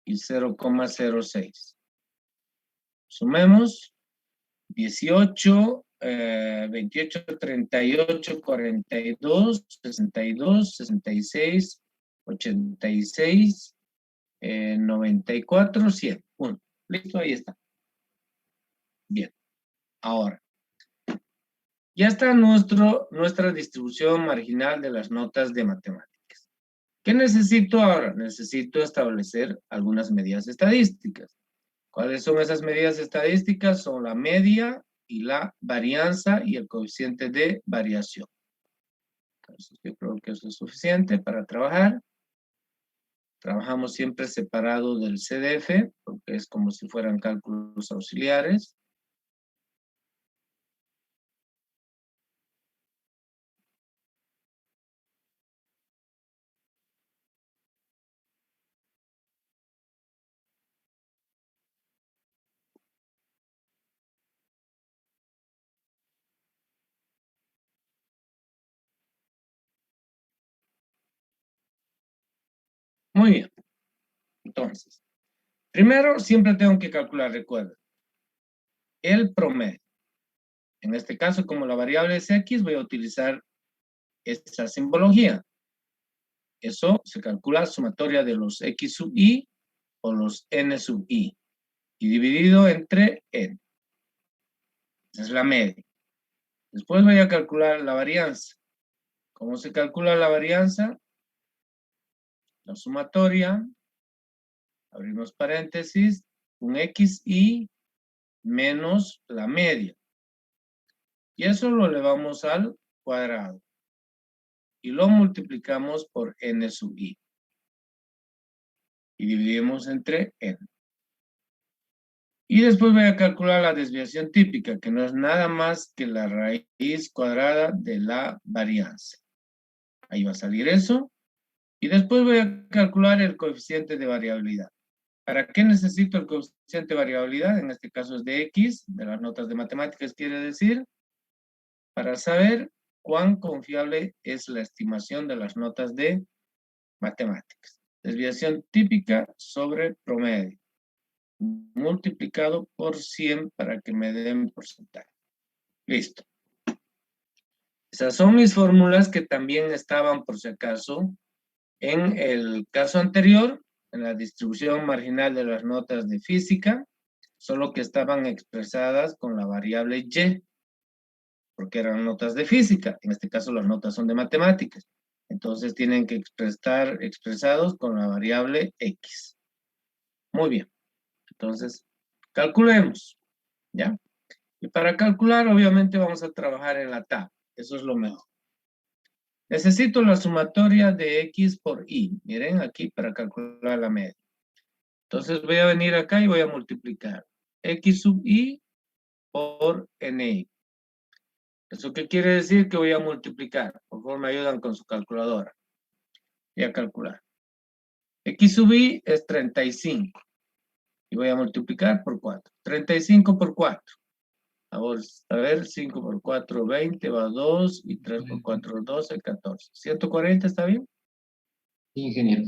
y 0,06. Sumemos 18, 28, 38, 42, 62, 66, 86, 94, 100. 1. Listo, ahí está. Bien. Ahora, ya está nuestra distribución marginal de las notas de matemáticas. ¿Qué necesito ahora? Necesito establecer algunas medidas estadísticas. ¿Cuáles son esas medidas estadísticas? Son la media y la varianza y el coeficiente de variación. Entonces, yo creo que eso es suficiente para trabajar. Trabajamos siempre separado del CDF, porque es como si fueran cálculos auxiliares. Muy bien. Entonces, primero siempre tengo que calcular, recuerda, el promedio. En este caso, como la variable es X, voy a utilizar esta simbología. Eso se calcula sumatoria de los X sub I o los N sub I. Y dividido entre N. Esa es la media. Después voy a calcular la varianza. ¿Cómo se calcula la varianza? La sumatoria, abrimos paréntesis, un XI menos la media. Y eso lo elevamos al cuadrado. Y lo multiplicamos por N sub I. Y dividimos entre N. Y después voy a calcular la desviación típica, que no es nada más que la raíz cuadrada de la varianza. Ahí va a salir eso. Y después voy a calcular el coeficiente de variabilidad. ¿Para qué necesito el coeficiente de variabilidad? En este caso es de X, de las notas de matemáticas quiere decir, para saber cuán confiable es la estimación de las notas de matemáticas. Desviación típica sobre promedio, multiplicado por 100 para que me den porcentaje. Listo. Esas son mis fórmulas que también estaban, por si acaso, en el caso anterior, en la distribución marginal de las notas de física, solo que estaban expresadas con la variable Y, porque eran notas de física. En este caso las notas son de matemáticas. Entonces tienen que estar expresados con la variable X. Muy bien. Entonces, calculemos. ¿Ya? Y para calcular, obviamente, vamos a trabajar en la tabla. Eso es lo mejor. Necesito la sumatoria de X por Y. Miren aquí para calcular la media. Entonces voy a venir acá y voy a multiplicar X sub Y por NY. ¿Eso qué quiere decir? Que voy a multiplicar. Por favor, me ayudan con su calculadora. Voy a calcular. X sub Y es 35. Y voy a multiplicar por 4. 35 por 4. A ver, 5 por 4, 20, va 2. Y 3 por 4, 12, 14. ¿140 está bien? Sí, ingeniero.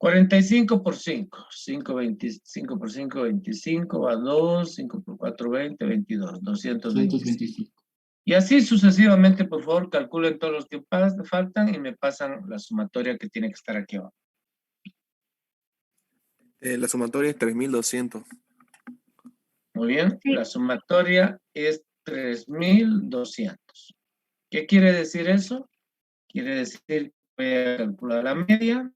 45 por 5. 5 por 5, 25, va 2, 5 por 4, 20, 22, 225. 225. Y así sucesivamente, por favor, calculen todos los que faltan y me pasan la sumatoria que tiene que estar aquí abajo. La sumatoria es 3.200. Muy bien, Sí. la sumatoria es 3.200. ¿Qué quiere decir eso? Quiere decir que voy a calcular la media.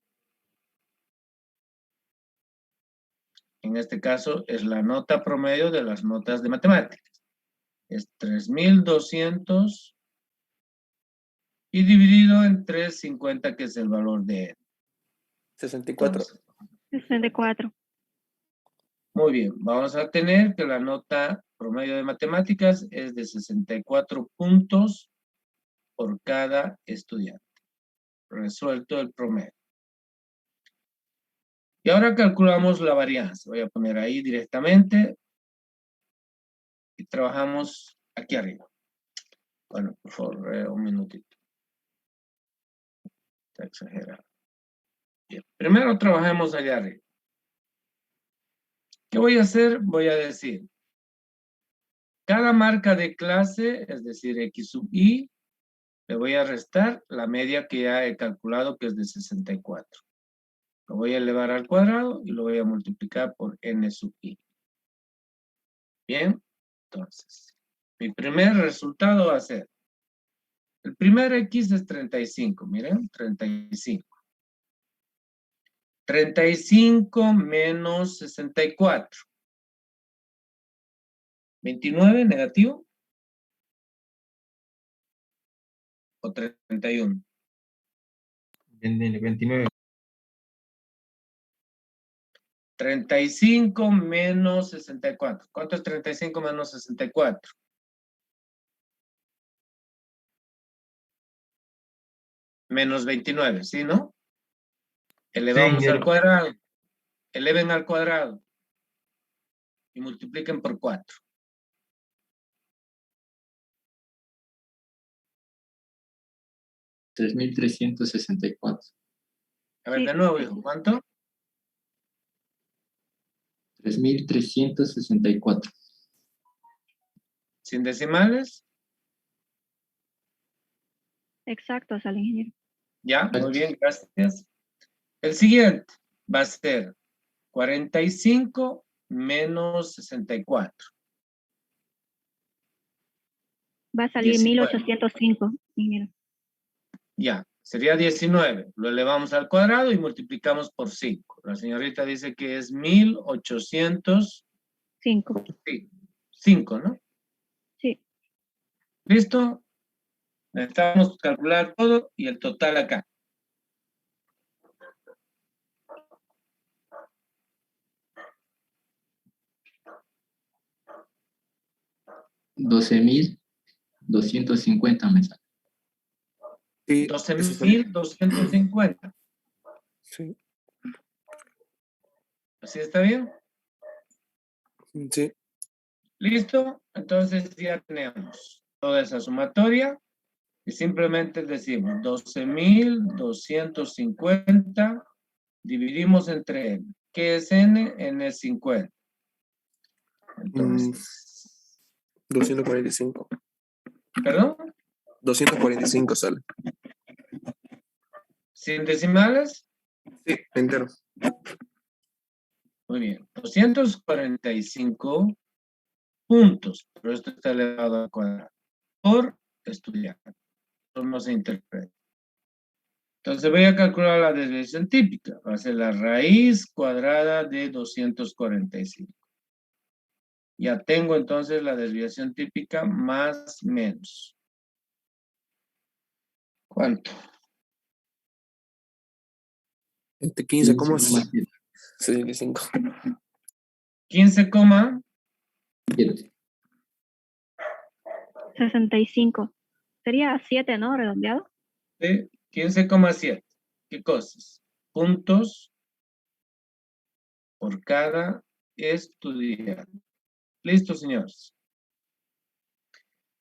En este caso es la nota promedio de las notas de matemáticas. Es 3.200 y dividido en 350, que es el valor de N. 64. Entonces, 64. muy bien, vamos a tener que la nota promedio de matemáticas es de 64 puntos por cada estudiante. Resuelto el promedio. Y ahora calculamos la varianza. Voy a poner ahí directamente y trabajamos aquí arriba. Bueno, por favor, un minutito. Está exagerado. Bien, primero trabajemos allá arriba. ¿Qué voy a hacer? Voy a decir, cada marca de clase, es decir, X sub I, le voy a restar la media que ya he calculado, que es de 64. Lo voy a elevar al cuadrado y lo voy a multiplicar por N sub I. Bien, entonces, mi primer resultado va a ser, el primer X es 35, miren, 35. 35 menos 64. 29 negativo. O 31. 29. 35 menos 64. ¿Cuánto es 35 menos 64? Menos 29, ¿sí, no? Elevamos Sí, al cuadrado. Eleven al cuadrado. Y multipliquen por 4. $3,364. A ver, Sí. de nuevo, hijo. ¿Cuánto? 3,364. ¿Sin decimales? Exacto, sale ingeniero. Ya, muy bien, gracias. El siguiente va a ser 45 menos 64. Va a salir 19. 1805, ingeniero. Ya, sería 19. Lo elevamos al cuadrado y multiplicamos por 5. La señorita dice que es 1805, 5. ¿no? Sí. ¿Listo? Necesitamos calcular todo y el total acá. $12,250 me sale. Sí, eso sale. 12.250. Sí, ¿Así está bien? sí. ¿Listo? Entonces ya tenemos toda esa sumatoria y simplemente decimos 12.250 dividimos entre N. ¿Qué es N? N es 50. Entonces, 245. ¿perdón? 245 sale. ¿Sin decimales? Sí, entero. Muy bien. 245 puntos, pero esto está elevado al cuadrado, por estudiante. Esto no se interpreta. Entonces voy a calcular la desviación típica. Va a ser la raíz cuadrada de 245. Ya tengo entonces la desviación típica más menos. ¿Cuánto? 15,65. 15,7. 65. Sería 7, ¿no? Redondeado. 15,7. ¿Qué cosas? Puntos por cada estudiante. Listo, señores.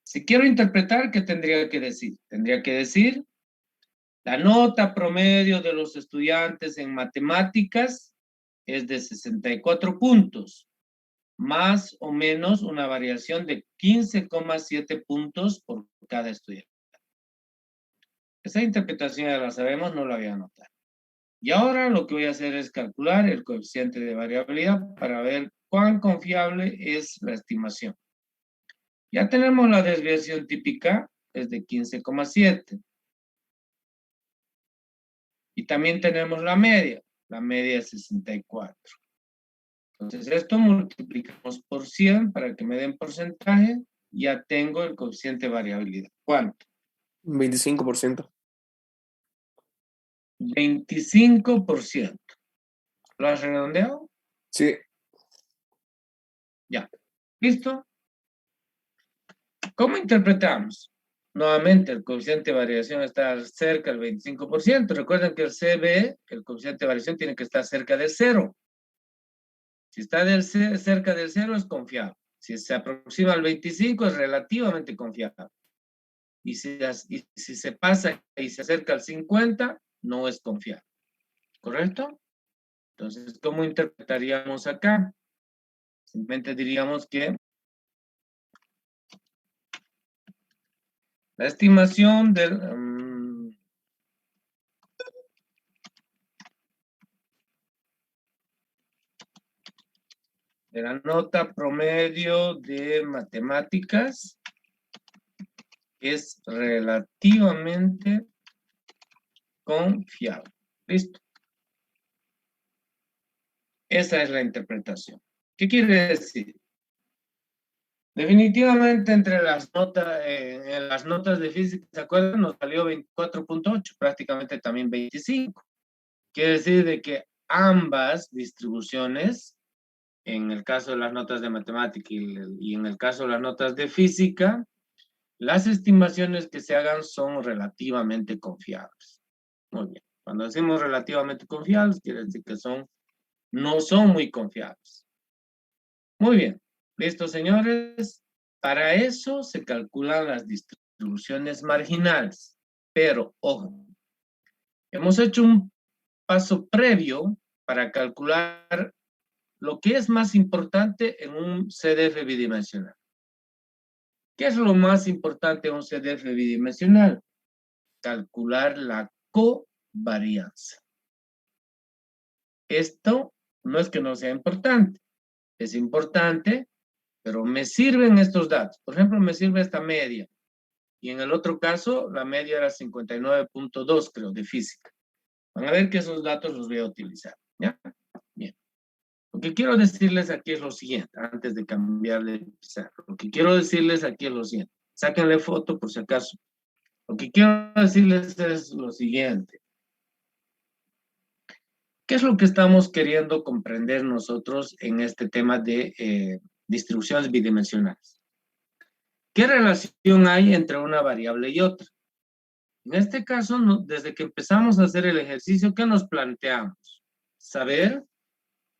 Si quiero interpretar, ¿qué tendría que decir? Tendría que decir La nota promedio de los estudiantes en matemáticas es de 64 puntos, más o menos una variación de 15,7 puntos por cada estudiante. Esa interpretación ya la sabemos, no la voy a anotar. Y ahora lo que voy a hacer es calcular el coeficiente de variabilidad para ver cuán confiable es la estimación. Ya tenemos la desviación típica, es de 15,7. Y también tenemos la media es 64. Entonces esto multiplicamos por 100 para que me den porcentaje, ya tengo el coeficiente de variabilidad. ¿Cuánto? 25%. 25%. ¿Lo has redondeado? Sí. Ya. ¿Listo? ¿Cómo interpretamos? Nuevamente, el coeficiente de variación está cerca del 25%. Recuerden que el CB, el coeficiente de variación, tiene que estar cerca de 0. Si está cerca del 0 es confiable. Si se aproxima al 25 es relativamente confiable. Y si se pasa y se acerca al 50, no es confiable. ¿Correcto? Entonces, ¿cómo interpretaríamos acá? Simplemente diríamos que la estimación de la nota promedio de matemáticas es relativamente confiable. ¿Listo? Esa es la interpretación. ¿Qué quiere decir? Definitivamente entre las notas, en las notas de física, ¿se acuerdan? Nos salió 24.8, prácticamente también 25. Quiere decir de que ambas distribuciones, en el caso de las notas de matemática y en el caso de las notas de física, las estimaciones que se hagan son relativamente confiables. Muy bien. Cuando decimos relativamente confiables, quiere decir que no son muy confiables. Muy bien. ¿Listo, señores? Para eso se calculan las distribuciones marginales. Pero, ojo, hemos hecho un paso previo para calcular lo que es más importante en un CDF bidimensional. ¿Qué es lo más importante en un CDF bidimensional? Calcular la covarianza. Esto no es que no sea importante, es importante, pero me sirven estos datos. Por ejemplo, me sirve esta media. Y en el otro caso, la media era 59.2, creo, de física. Van a ver que esos datos los voy a utilizar. ¿Ya? Bien. Lo que quiero decirles aquí es lo siguiente, antes de cambiarle de pizarra. Lo que quiero decirles aquí es lo siguiente. Sáquenle foto por si acaso. Lo que quiero decirles es lo siguiente. ¿Qué es lo que estamos queriendo comprender nosotros en este tema de distribuciones bidimensionales? ¿Qué relación hay entre una variable y otra? En este caso, desde que empezamos a hacer el ejercicio, ¿qué nos planteamos? Saber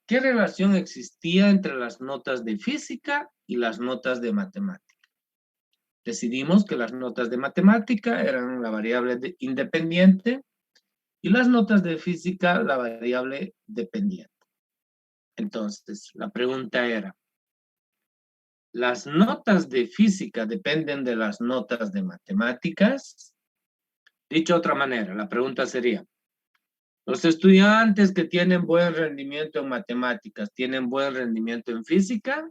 qué relación existía entre las notas de física y las notas de matemática. Decidimos que las notas de matemática eran la variable independiente y las notas de física la variable dependiente. Entonces, la pregunta era, ¿las notas de física dependen de las notas de matemáticas? Dicho de otra manera, la pregunta sería, ¿los estudiantes que tienen buen rendimiento en matemáticas tienen buen rendimiento en física?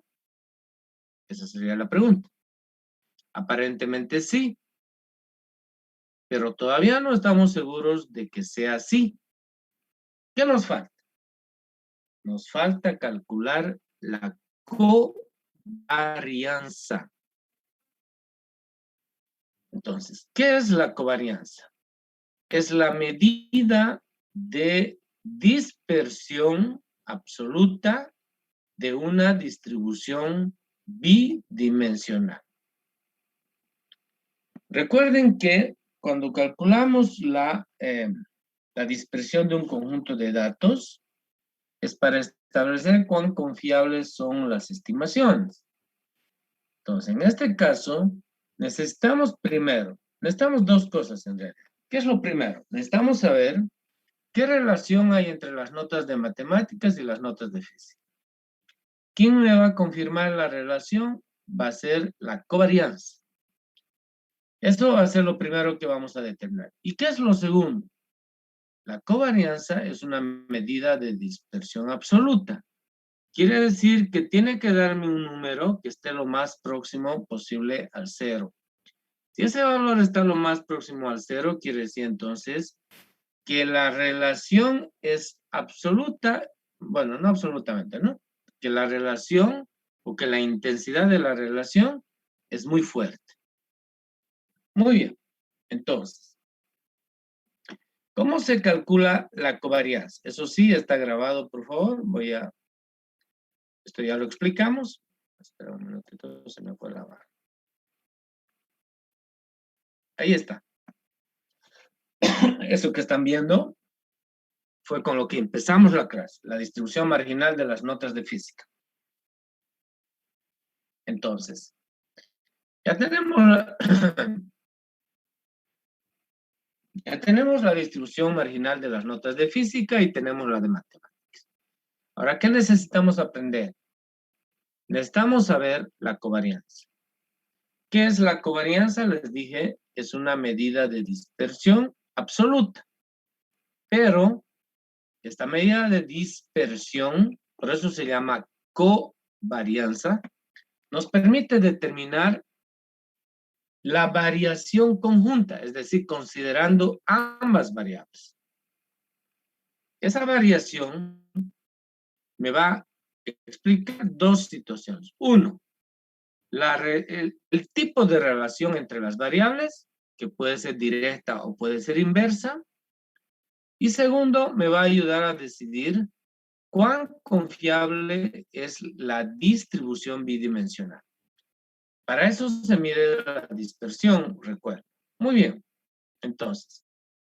Esa sería la pregunta. Aparentemente sí, pero todavía no estamos seguros de que sea así. ¿Qué nos falta? Nos falta calcular la covarianza. Entonces, ¿qué es la covarianza? Es la medida de dispersión absoluta de una distribución bidimensional. Recuerden que cuando calculamos la dispersión de un conjunto de datos, es para establecer cuán confiables son las estimaciones. Entonces, en este caso, necesitamos dos cosas en realidad. ¿Qué es lo primero? Necesitamos saber qué relación hay entre las notas de matemáticas y las notas de física. ¿Quién me va a confirmar la relación? Va a ser la covarianza. Esto va a ser lo primero que vamos a determinar. ¿Y qué es lo segundo? La covarianza es una medida de dispersión absoluta. Quiere decir que tiene que darme un número que esté lo más próximo posible al cero. Si ese valor está lo más próximo al cero, quiere decir entonces que la relación es absoluta, bueno, no absolutamente, ¿no? Que la relación o que la intensidad de la relación es muy fuerte. Muy bien, entonces, ¿cómo se calcula la covarianza? Eso sí, está grabado, por favor. Esto ya lo explicamos. Espera un minutito, se me fue la barra. Ahí está. Eso que están viendo fue con lo que empezamos la clase, la distribución marginal de las notas de física. Entonces, ya tenemos la distribución marginal de las notas de física y tenemos la de matemáticas. Ahora, ¿qué necesitamos aprender? Necesitamos saber la covarianza. ¿Qué es la covarianza? Les dije, es una medida de dispersión absoluta. Pero esta medida de dispersión, por eso se llama covarianza, nos permite determinar la variación conjunta, es decir, considerando ambas variables. Esa variación me va a explicar dos situaciones. Uno, el tipo de relación entre las variables, que puede ser directa o puede ser inversa. Y segundo, me va a ayudar a decidir cuán confiable es la distribución bidimensional. Para eso se mide la dispersión, recuerda. Muy bien, entonces,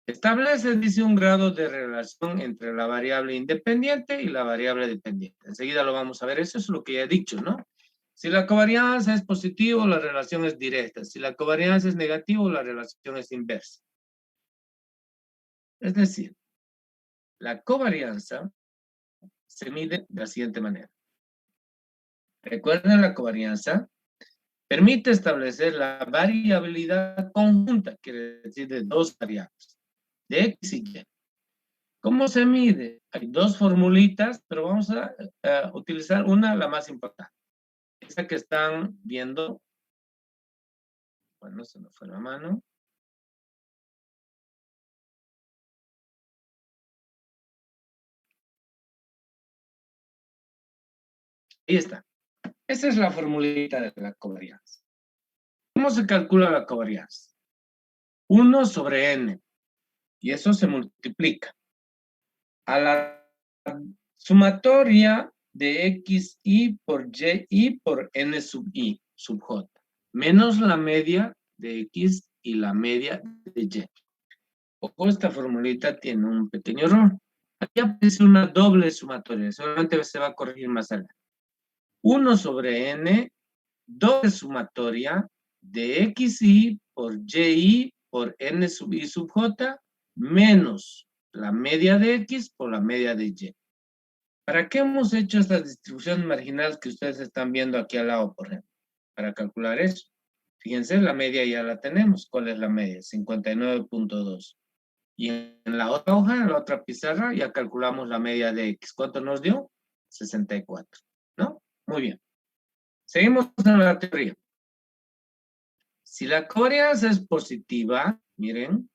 establece, dice, un grado de relación entre la variable independiente y la variable dependiente. Enseguida lo vamos a ver, eso es lo que ya he dicho, ¿no? Si la covarianza es positivo, la relación es directa. Si la covarianza es negativo, la relación es inversa. Es decir, la covarianza se mide de la siguiente manera. Recuerden, la covarianza permite establecer la variabilidad conjunta, quiere decir de dos variables, de X y Y. ¿Cómo se mide? Hay dos formulitas, pero vamos a utilizar una, la más importante. Esa que están viendo. Bueno, se me fue la mano. Ahí está. Esa es la formulita de la covarianza. ¿Cómo se calcula la covarianza? 1 sobre n. Y eso se multiplica a la sumatoria de xi por yi por n sub i sub j, menos la media de x y la media de y. Ojo, esta formulita tiene un pequeño error. Aquí aparece una doble sumatoria, seguramente se va a corregir más adelante. 1 sobre n, doble sumatoria de xi por yi por n sub i sub j, menos la media de x por la media de y. ¿Para qué hemos hecho estas distribuciones marginales que ustedes están viendo aquí al lado, por ejemplo? Para calcular eso. Fíjense, la media ya la tenemos. ¿Cuál es la media? 59.2. Y en la otra hoja, en la otra pizarra, ya calculamos la media de x. ¿Cuánto nos dio? 64. ¿No? Muy bien. Seguimos en la teoría. Si la covarianza es positiva, miren,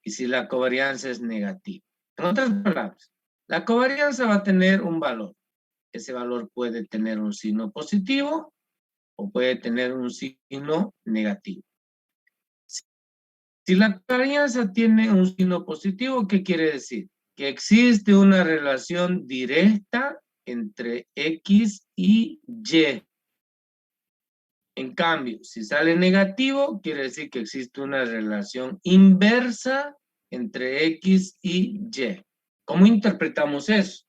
y si la covarianza es negativa. En otras palabras, la covarianza va a tener un valor. Ese valor puede tener un signo positivo o puede tener un signo negativo. Si la covarianza tiene un signo positivo, ¿qué quiere decir? Que existe una relación directa entre X y Y. En cambio, si sale negativo, quiere decir que existe una relación inversa entre X y Y. ¿Cómo interpretamos eso?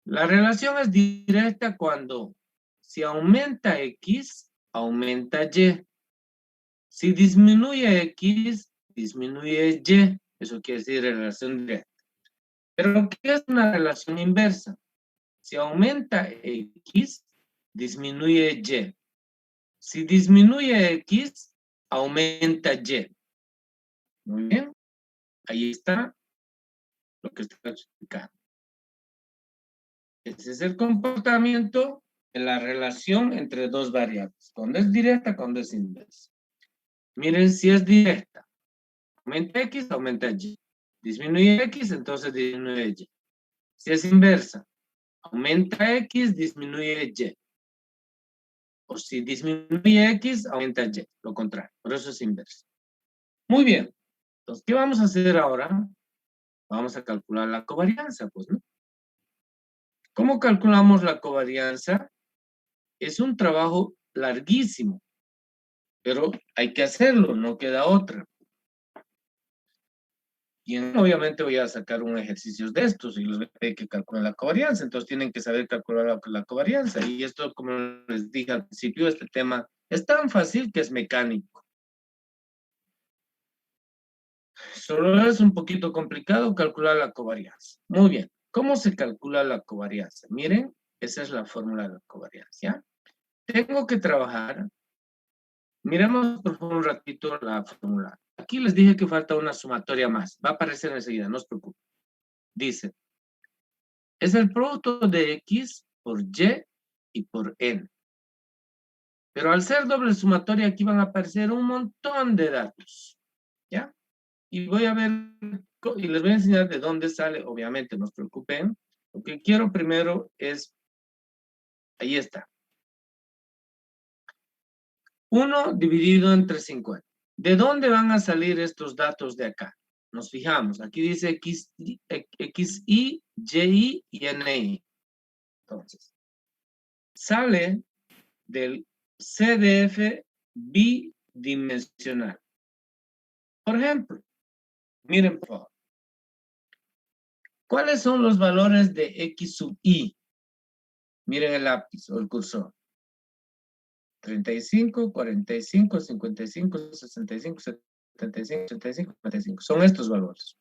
La relación es directa cuando si aumenta X, aumenta Y. Si disminuye X, disminuye Y. Eso quiere decir relación directa. Pero ¿qué es una relación inversa? Si aumenta X, disminuye Y. Si disminuye X, aumenta Y. Muy bien. Ahí está lo que estoy explicando. Ese es el comportamiento de la relación entre dos variables. Cuando es directa, cuando es inversa. Miren, si es directa, aumenta X, aumenta Y. Disminuye X, entonces disminuye Y. Si es inversa, aumenta X, disminuye Y. O si disminuye X, aumenta Y. Lo contrario, por eso es inversa. Muy bien. Entonces, ¿qué vamos a hacer ahora? Vamos a calcular la covarianza, pues, ¿no? ¿Cómo calculamos la covarianza? Es un trabajo larguísimo, pero hay que hacerlo, no queda otra. Y obviamente voy a sacar un ejercicio de estos y les voy a pedir que calculen la covarianza, entonces tienen que saber calcular la covarianza. Y esto, como les dije al principio, este tema es tan fácil que es mecánico. Solo es un poquito complicado calcular la covarianza. Muy bien. ¿Cómo se calcula la covarianza? Miren, esa es la fórmula de la covarianza, ¿ya? Tengo que trabajar. Miremos por favor un ratito la fórmula. Aquí les dije que falta una sumatoria más. Va a aparecer enseguida, no se preocupen. Dice, es el producto de X por Y y por N. Pero al ser doble sumatoria, aquí van a aparecer un montón de datos. ¿Ya? Y voy a ver, y les voy a enseñar de dónde sale, obviamente, no se preocupen. Lo que quiero primero es, ahí está. 1 dividido entre 50. ¿De dónde van a salir estos datos de acá? Nos fijamos, aquí dice XI, YI y NI. Entonces, sale del CDF bidimensional. Por ejemplo, miren por favor. ¿Cuáles son los valores de X sub I? Miren el lápiz o el cursor. 35, 45, 55, 65, 75, 85, 95. Son estos valores.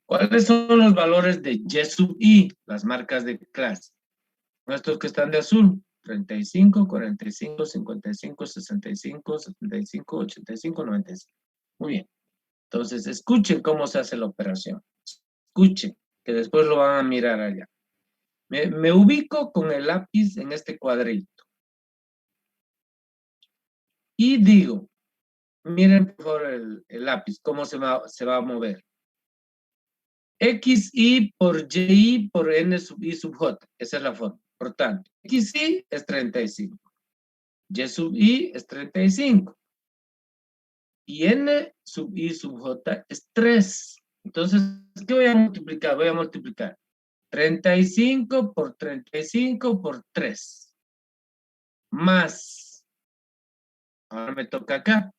¿Cuáles son los valores de Y sub I? Las marcas de clase. Estos que están de azul. 35, 45, 55, 65, 75, 85, 95. Muy bien. Entonces, escuchen cómo se hace la operación. Escuchen, que después lo van a mirar allá. Me ubico con el lápiz en este cuadrito. Y digo, miren por favor el lápiz, cómo se va a mover. XI por YI por N sub I sub J. Esa es la forma. Por tanto, XI es 35. Y sub I es 35. Y N sub I sub J es 3. Entonces, ¿qué voy a multiplicar? Voy a multiplicar 35 por 35 por 3. Más. Ahora me toca acá.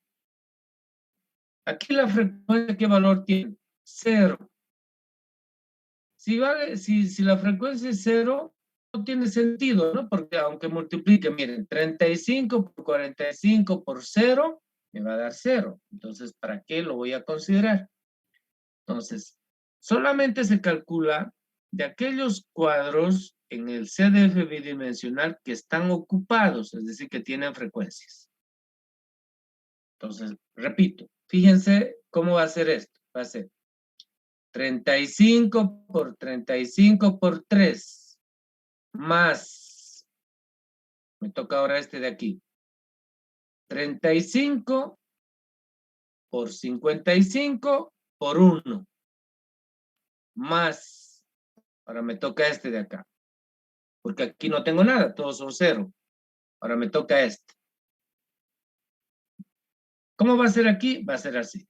Aquí la frecuencia, ¿qué valor tiene? 0. Si la frecuencia es 0, no tiene sentido, ¿no? Porque aunque multiplique, miren, 35 por 45 por 0, me va a dar 0. Entonces, ¿para qué lo voy a considerar? Entonces, solamente se calcula de aquellos cuadros en el CDF bidimensional que están ocupados, es decir, que tienen frecuencias. Entonces, repito, fíjense cómo va a ser esto. Va a ser 35 por 35 por 3, más, me toca ahora este de aquí, 35 por 55 por 1, más, ahora me toca este de acá, porque aquí no tengo nada, todos son 0, ahora me toca este. ¿Cómo va a ser aquí? Va a ser así,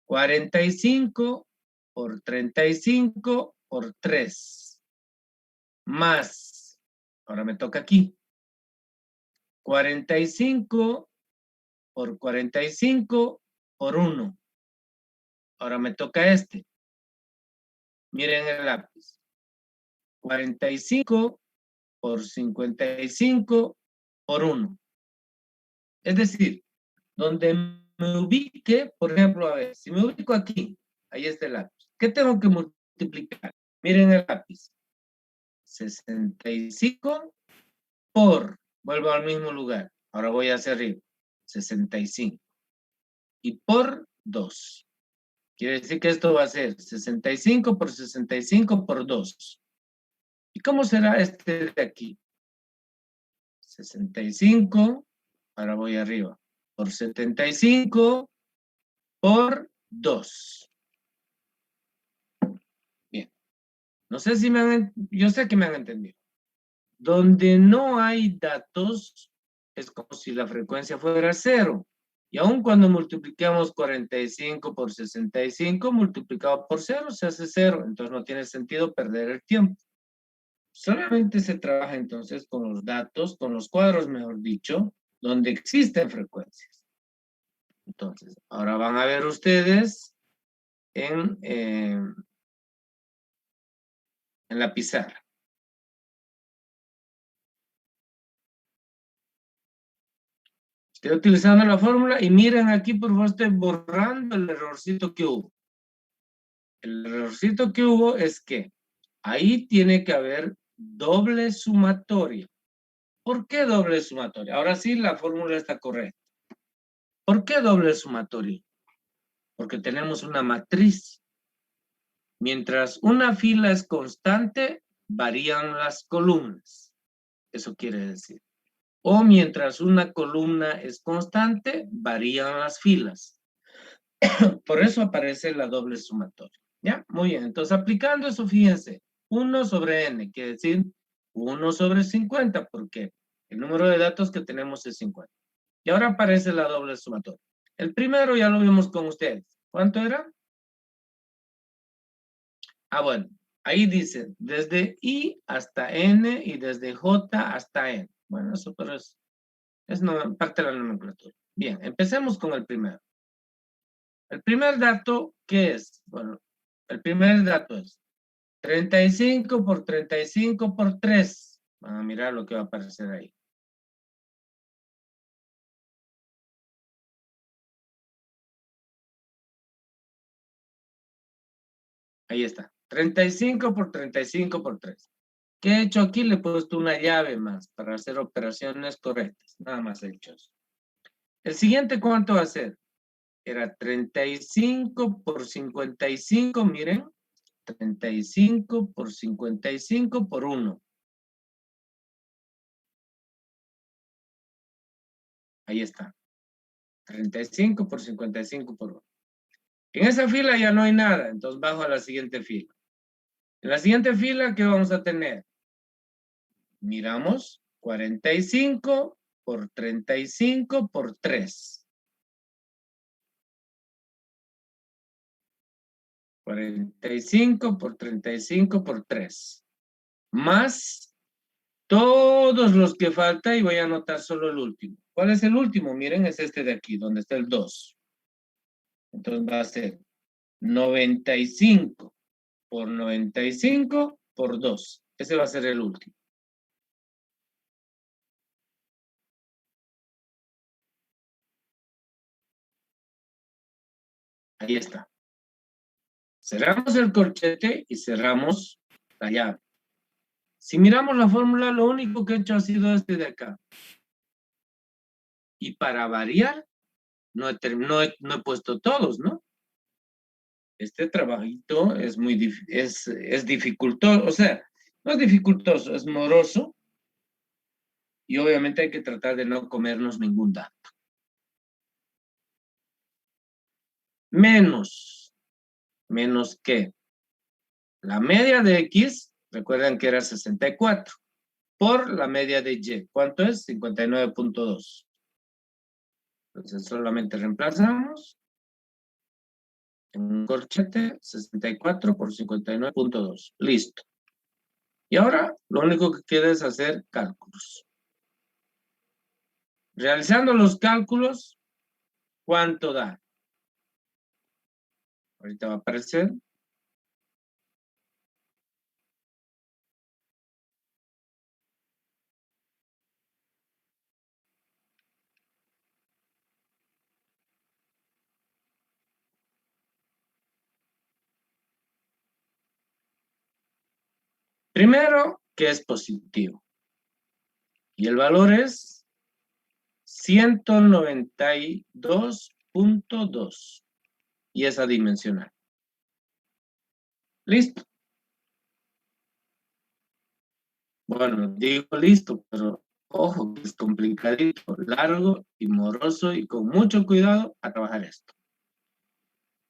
45 por 35 por 3, más, ahora me toca aquí, 45 por 45 por 1. Ahora me toca este. Miren el lápiz. 45 por 55 por 1. Es decir, Donde me ubique, por ejemplo, a ver, si me ubico aquí, ahí está el lápiz. ¿Qué tengo que multiplicar? Miren el lápiz. 65 por, vuelvo al mismo lugar. Ahora voy hacia arriba. 65. Y por 2. Quiere decir que esto va a ser 65 por 65 por 2. ¿Y cómo será este de aquí? 65, ahora voy arriba, por 75 por 2. Bien. No sé si yo sé que me han entendido. Donde no hay datos, es como si la frecuencia fuera 0. Y aun cuando multiplicamos 45 por 65, multiplicado por 0, se hace 0. Entonces no tiene sentido perder el tiempo. Solamente se trabaja entonces con los datos, con los cuadros, mejor dicho, donde existen frecuencias. Entonces, ahora van a ver ustedes en la pizarra. Estoy utilizando la fórmula y miren aquí, por favor, estoy borrando el errorcito que hubo. El errorcito que hubo es que ahí tiene que haber doble sumatoria. ¿Por qué doble sumatoria? Ahora sí, la fórmula está correcta. ¿Por qué doble sumatoria? Porque tenemos una matriz. Mientras una fila es constante, varían las columnas. Eso quiere decir. O mientras una columna es constante, varían las filas. Por eso aparece la doble sumatoria. ¿Ya? Muy bien. Entonces, aplicando eso, fíjense. 1 sobre n, quiere decir 1 sobre 50, porque el número de datos que tenemos es 50. Y ahora aparece la doble sumatoria. El primero ya lo vimos con ustedes. ¿Cuánto era? Ah, bueno. Ahí dice, desde I hasta N y desde J hasta N. Bueno, eso pero es parte de la nomenclatura. Bien, empecemos con el primero. El primer dato, ¿qué es? Bueno, el primer dato es 35 por 35 por 3. Van a mirar lo que va a aparecer ahí. Ahí está. 35 por 35 por 3. ¿Qué he hecho aquí? Le he puesto una llave más para hacer operaciones correctas. Nada más he hecho eso. El siguiente, ¿cuánto va a ser? Era 35 por 55, miren. 35 por 55 por 1. Ahí está. 35 por 55 por 1. En esa fila ya no hay nada, entonces bajo a la siguiente fila. En la siguiente fila, ¿qué vamos a tener? Miramos 45 por 35 por 3. 45 por 35 por 3. Más todos los que falta y voy a anotar solo el último. ¿Cuál es el último? Miren, es este de aquí, donde está el 2. Entonces va a ser 95 por 95 por 2. Ese va a ser el último. Ahí está. Cerramos el corchete y cerramos la llave. Si miramos la fórmula, lo único que he hecho ha sido este de acá. Y para variar, no he puesto todos, ¿no? Este trabajito es es dificultoso, o sea, no es dificultoso, es moroso. Y obviamente hay que tratar de no comernos ningún dato. Menos que la media de X, recuerdan que era 64, por la media de Y. ¿Cuánto es? 59.2. Entonces solamente reemplazamos en un corchete 64 por 59.2. Listo. Y ahora lo único que queda es hacer cálculos. Realizando los cálculos, ¿cuánto da? Ahorita va a aparecer. Primero, que es positivo. Y el valor es 192.2. Y es adimensional. ¿Listo? Bueno, digo listo, pero ojo, que es complicadito, largo y moroso y con mucho cuidado a trabajar esto.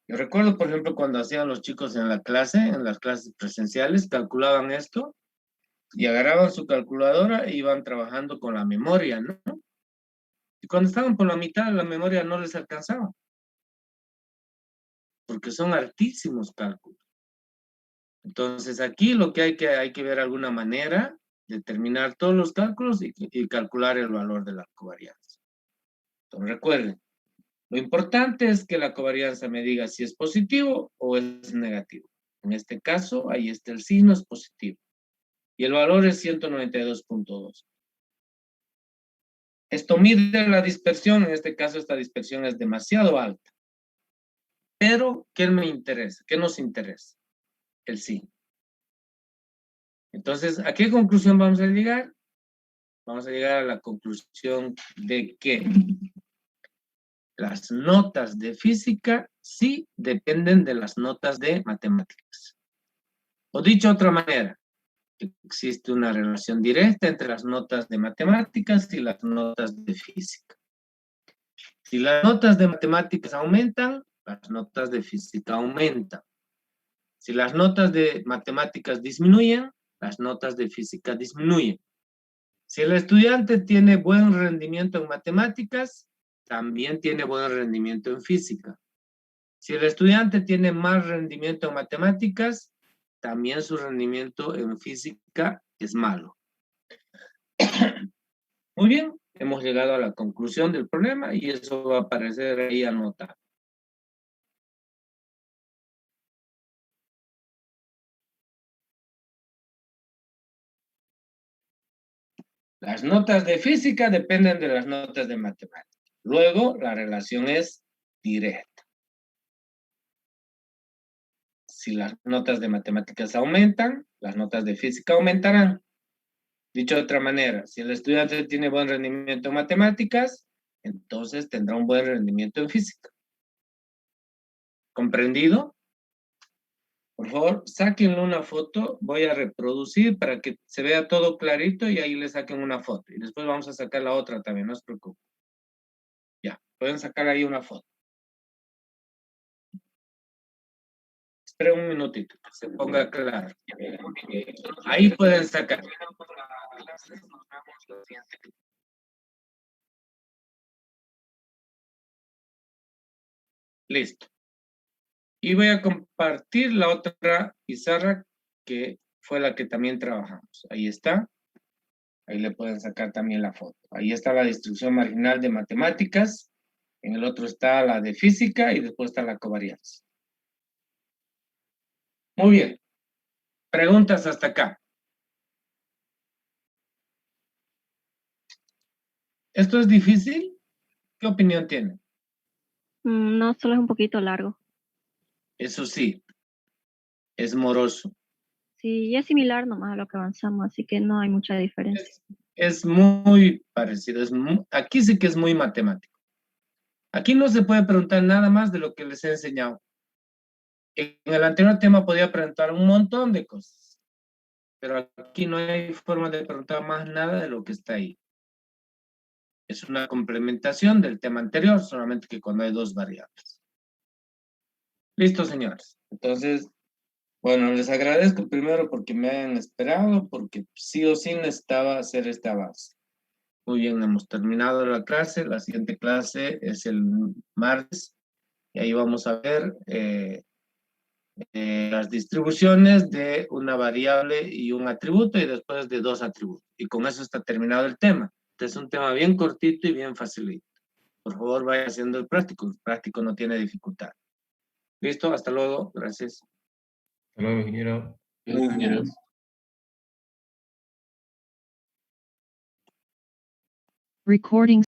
Yo recuerdo, por ejemplo, cuando hacían los chicos en la clase, en las clases presenciales, calculaban esto y agarraban su calculadora e iban trabajando con la memoria, ¿no? Y cuando estaban por la mitad, la memoria no les alcanzaba. Porque son altísimos cálculos. Entonces, aquí lo que hay que ver alguna manera de terminar todos los cálculos y calcular el valor de la covarianza. Entonces, recuerden, lo importante es que la covarianza me diga si es positivo o es negativo. En este caso, ahí está el signo, es positivo. Y el valor es 192.2. Esto mide la dispersión, en este caso esta dispersión es demasiado alta. Pero, ¿qué me interesa? ¿Qué nos interesa? El signo. Entonces, ¿a qué conclusión vamos a llegar? Vamos a llegar a la conclusión de que las notas de física sí dependen de las notas de matemáticas. O dicho de otra manera, existe una relación directa entre las notas de matemáticas y las notas de física. Si las notas de matemáticas aumentan, las notas de física aumentan. Si las notas de matemáticas disminuyen, las notas de física disminuyen. Si el estudiante tiene buen rendimiento en matemáticas, también tiene buen rendimiento en física. Si el estudiante tiene más rendimiento en matemáticas, también su rendimiento en física es malo. Muy bien, hemos llegado a la conclusión del problema y eso va a aparecer ahí anotado. Las notas de física dependen de las notas de matemáticas. Luego, la relación es directa. Si las notas de matemáticas aumentan, las notas de física aumentarán. Dicho de otra manera, si el estudiante tiene buen rendimiento en matemáticas, entonces tendrá un buen rendimiento en física. ¿Comprendido? Por favor, sáquenle una foto. Voy a reproducir para que se vea todo clarito y ahí le saquen una foto. Y después vamos a sacar la otra también, no se preocupen. Ya, pueden sacar ahí una foto. Esperen un minutito, que se ponga claro. Ahí pueden sacar. Listo. Y voy a compartir la otra pizarra que fue la que también trabajamos. Ahí está. Ahí le pueden sacar también la foto. Ahí está la distribución marginal de matemáticas. En el otro está la de física y después está la covarianza. Muy bien. Preguntas hasta acá. ¿Esto es difícil? ¿Qué opinión tienen? No, solo es un poquito largo. Eso sí, es moroso. Sí, es similar nomás a lo que avanzamos, así que no hay mucha diferencia. Es muy parecido. Aquí sí que es muy matemático. Aquí no se puede preguntar nada más de lo que les he enseñado. En el anterior tema podía preguntar un montón de cosas. Pero aquí no hay forma de preguntar más nada de lo que está ahí. Es una complementación del tema anterior, solamente que cuando hay dos variables. Listo, señores. Entonces, bueno, les agradezco primero porque me hayan esperado, porque sí o sí necesitaba hacer esta base. Muy bien, hemos terminado la clase. La siguiente clase es el martes. Y ahí vamos a ver las distribuciones de una variable y un atributo y después de dos atributos. Y con eso está terminado el tema. Este es un tema bien cortito y bien facilito. Por favor, vaya haciendo el práctico. El práctico no tiene dificultad. ¿Listo? Hasta luego. Gracias. Hasta luego, ingeniero. Ingeniero. Recording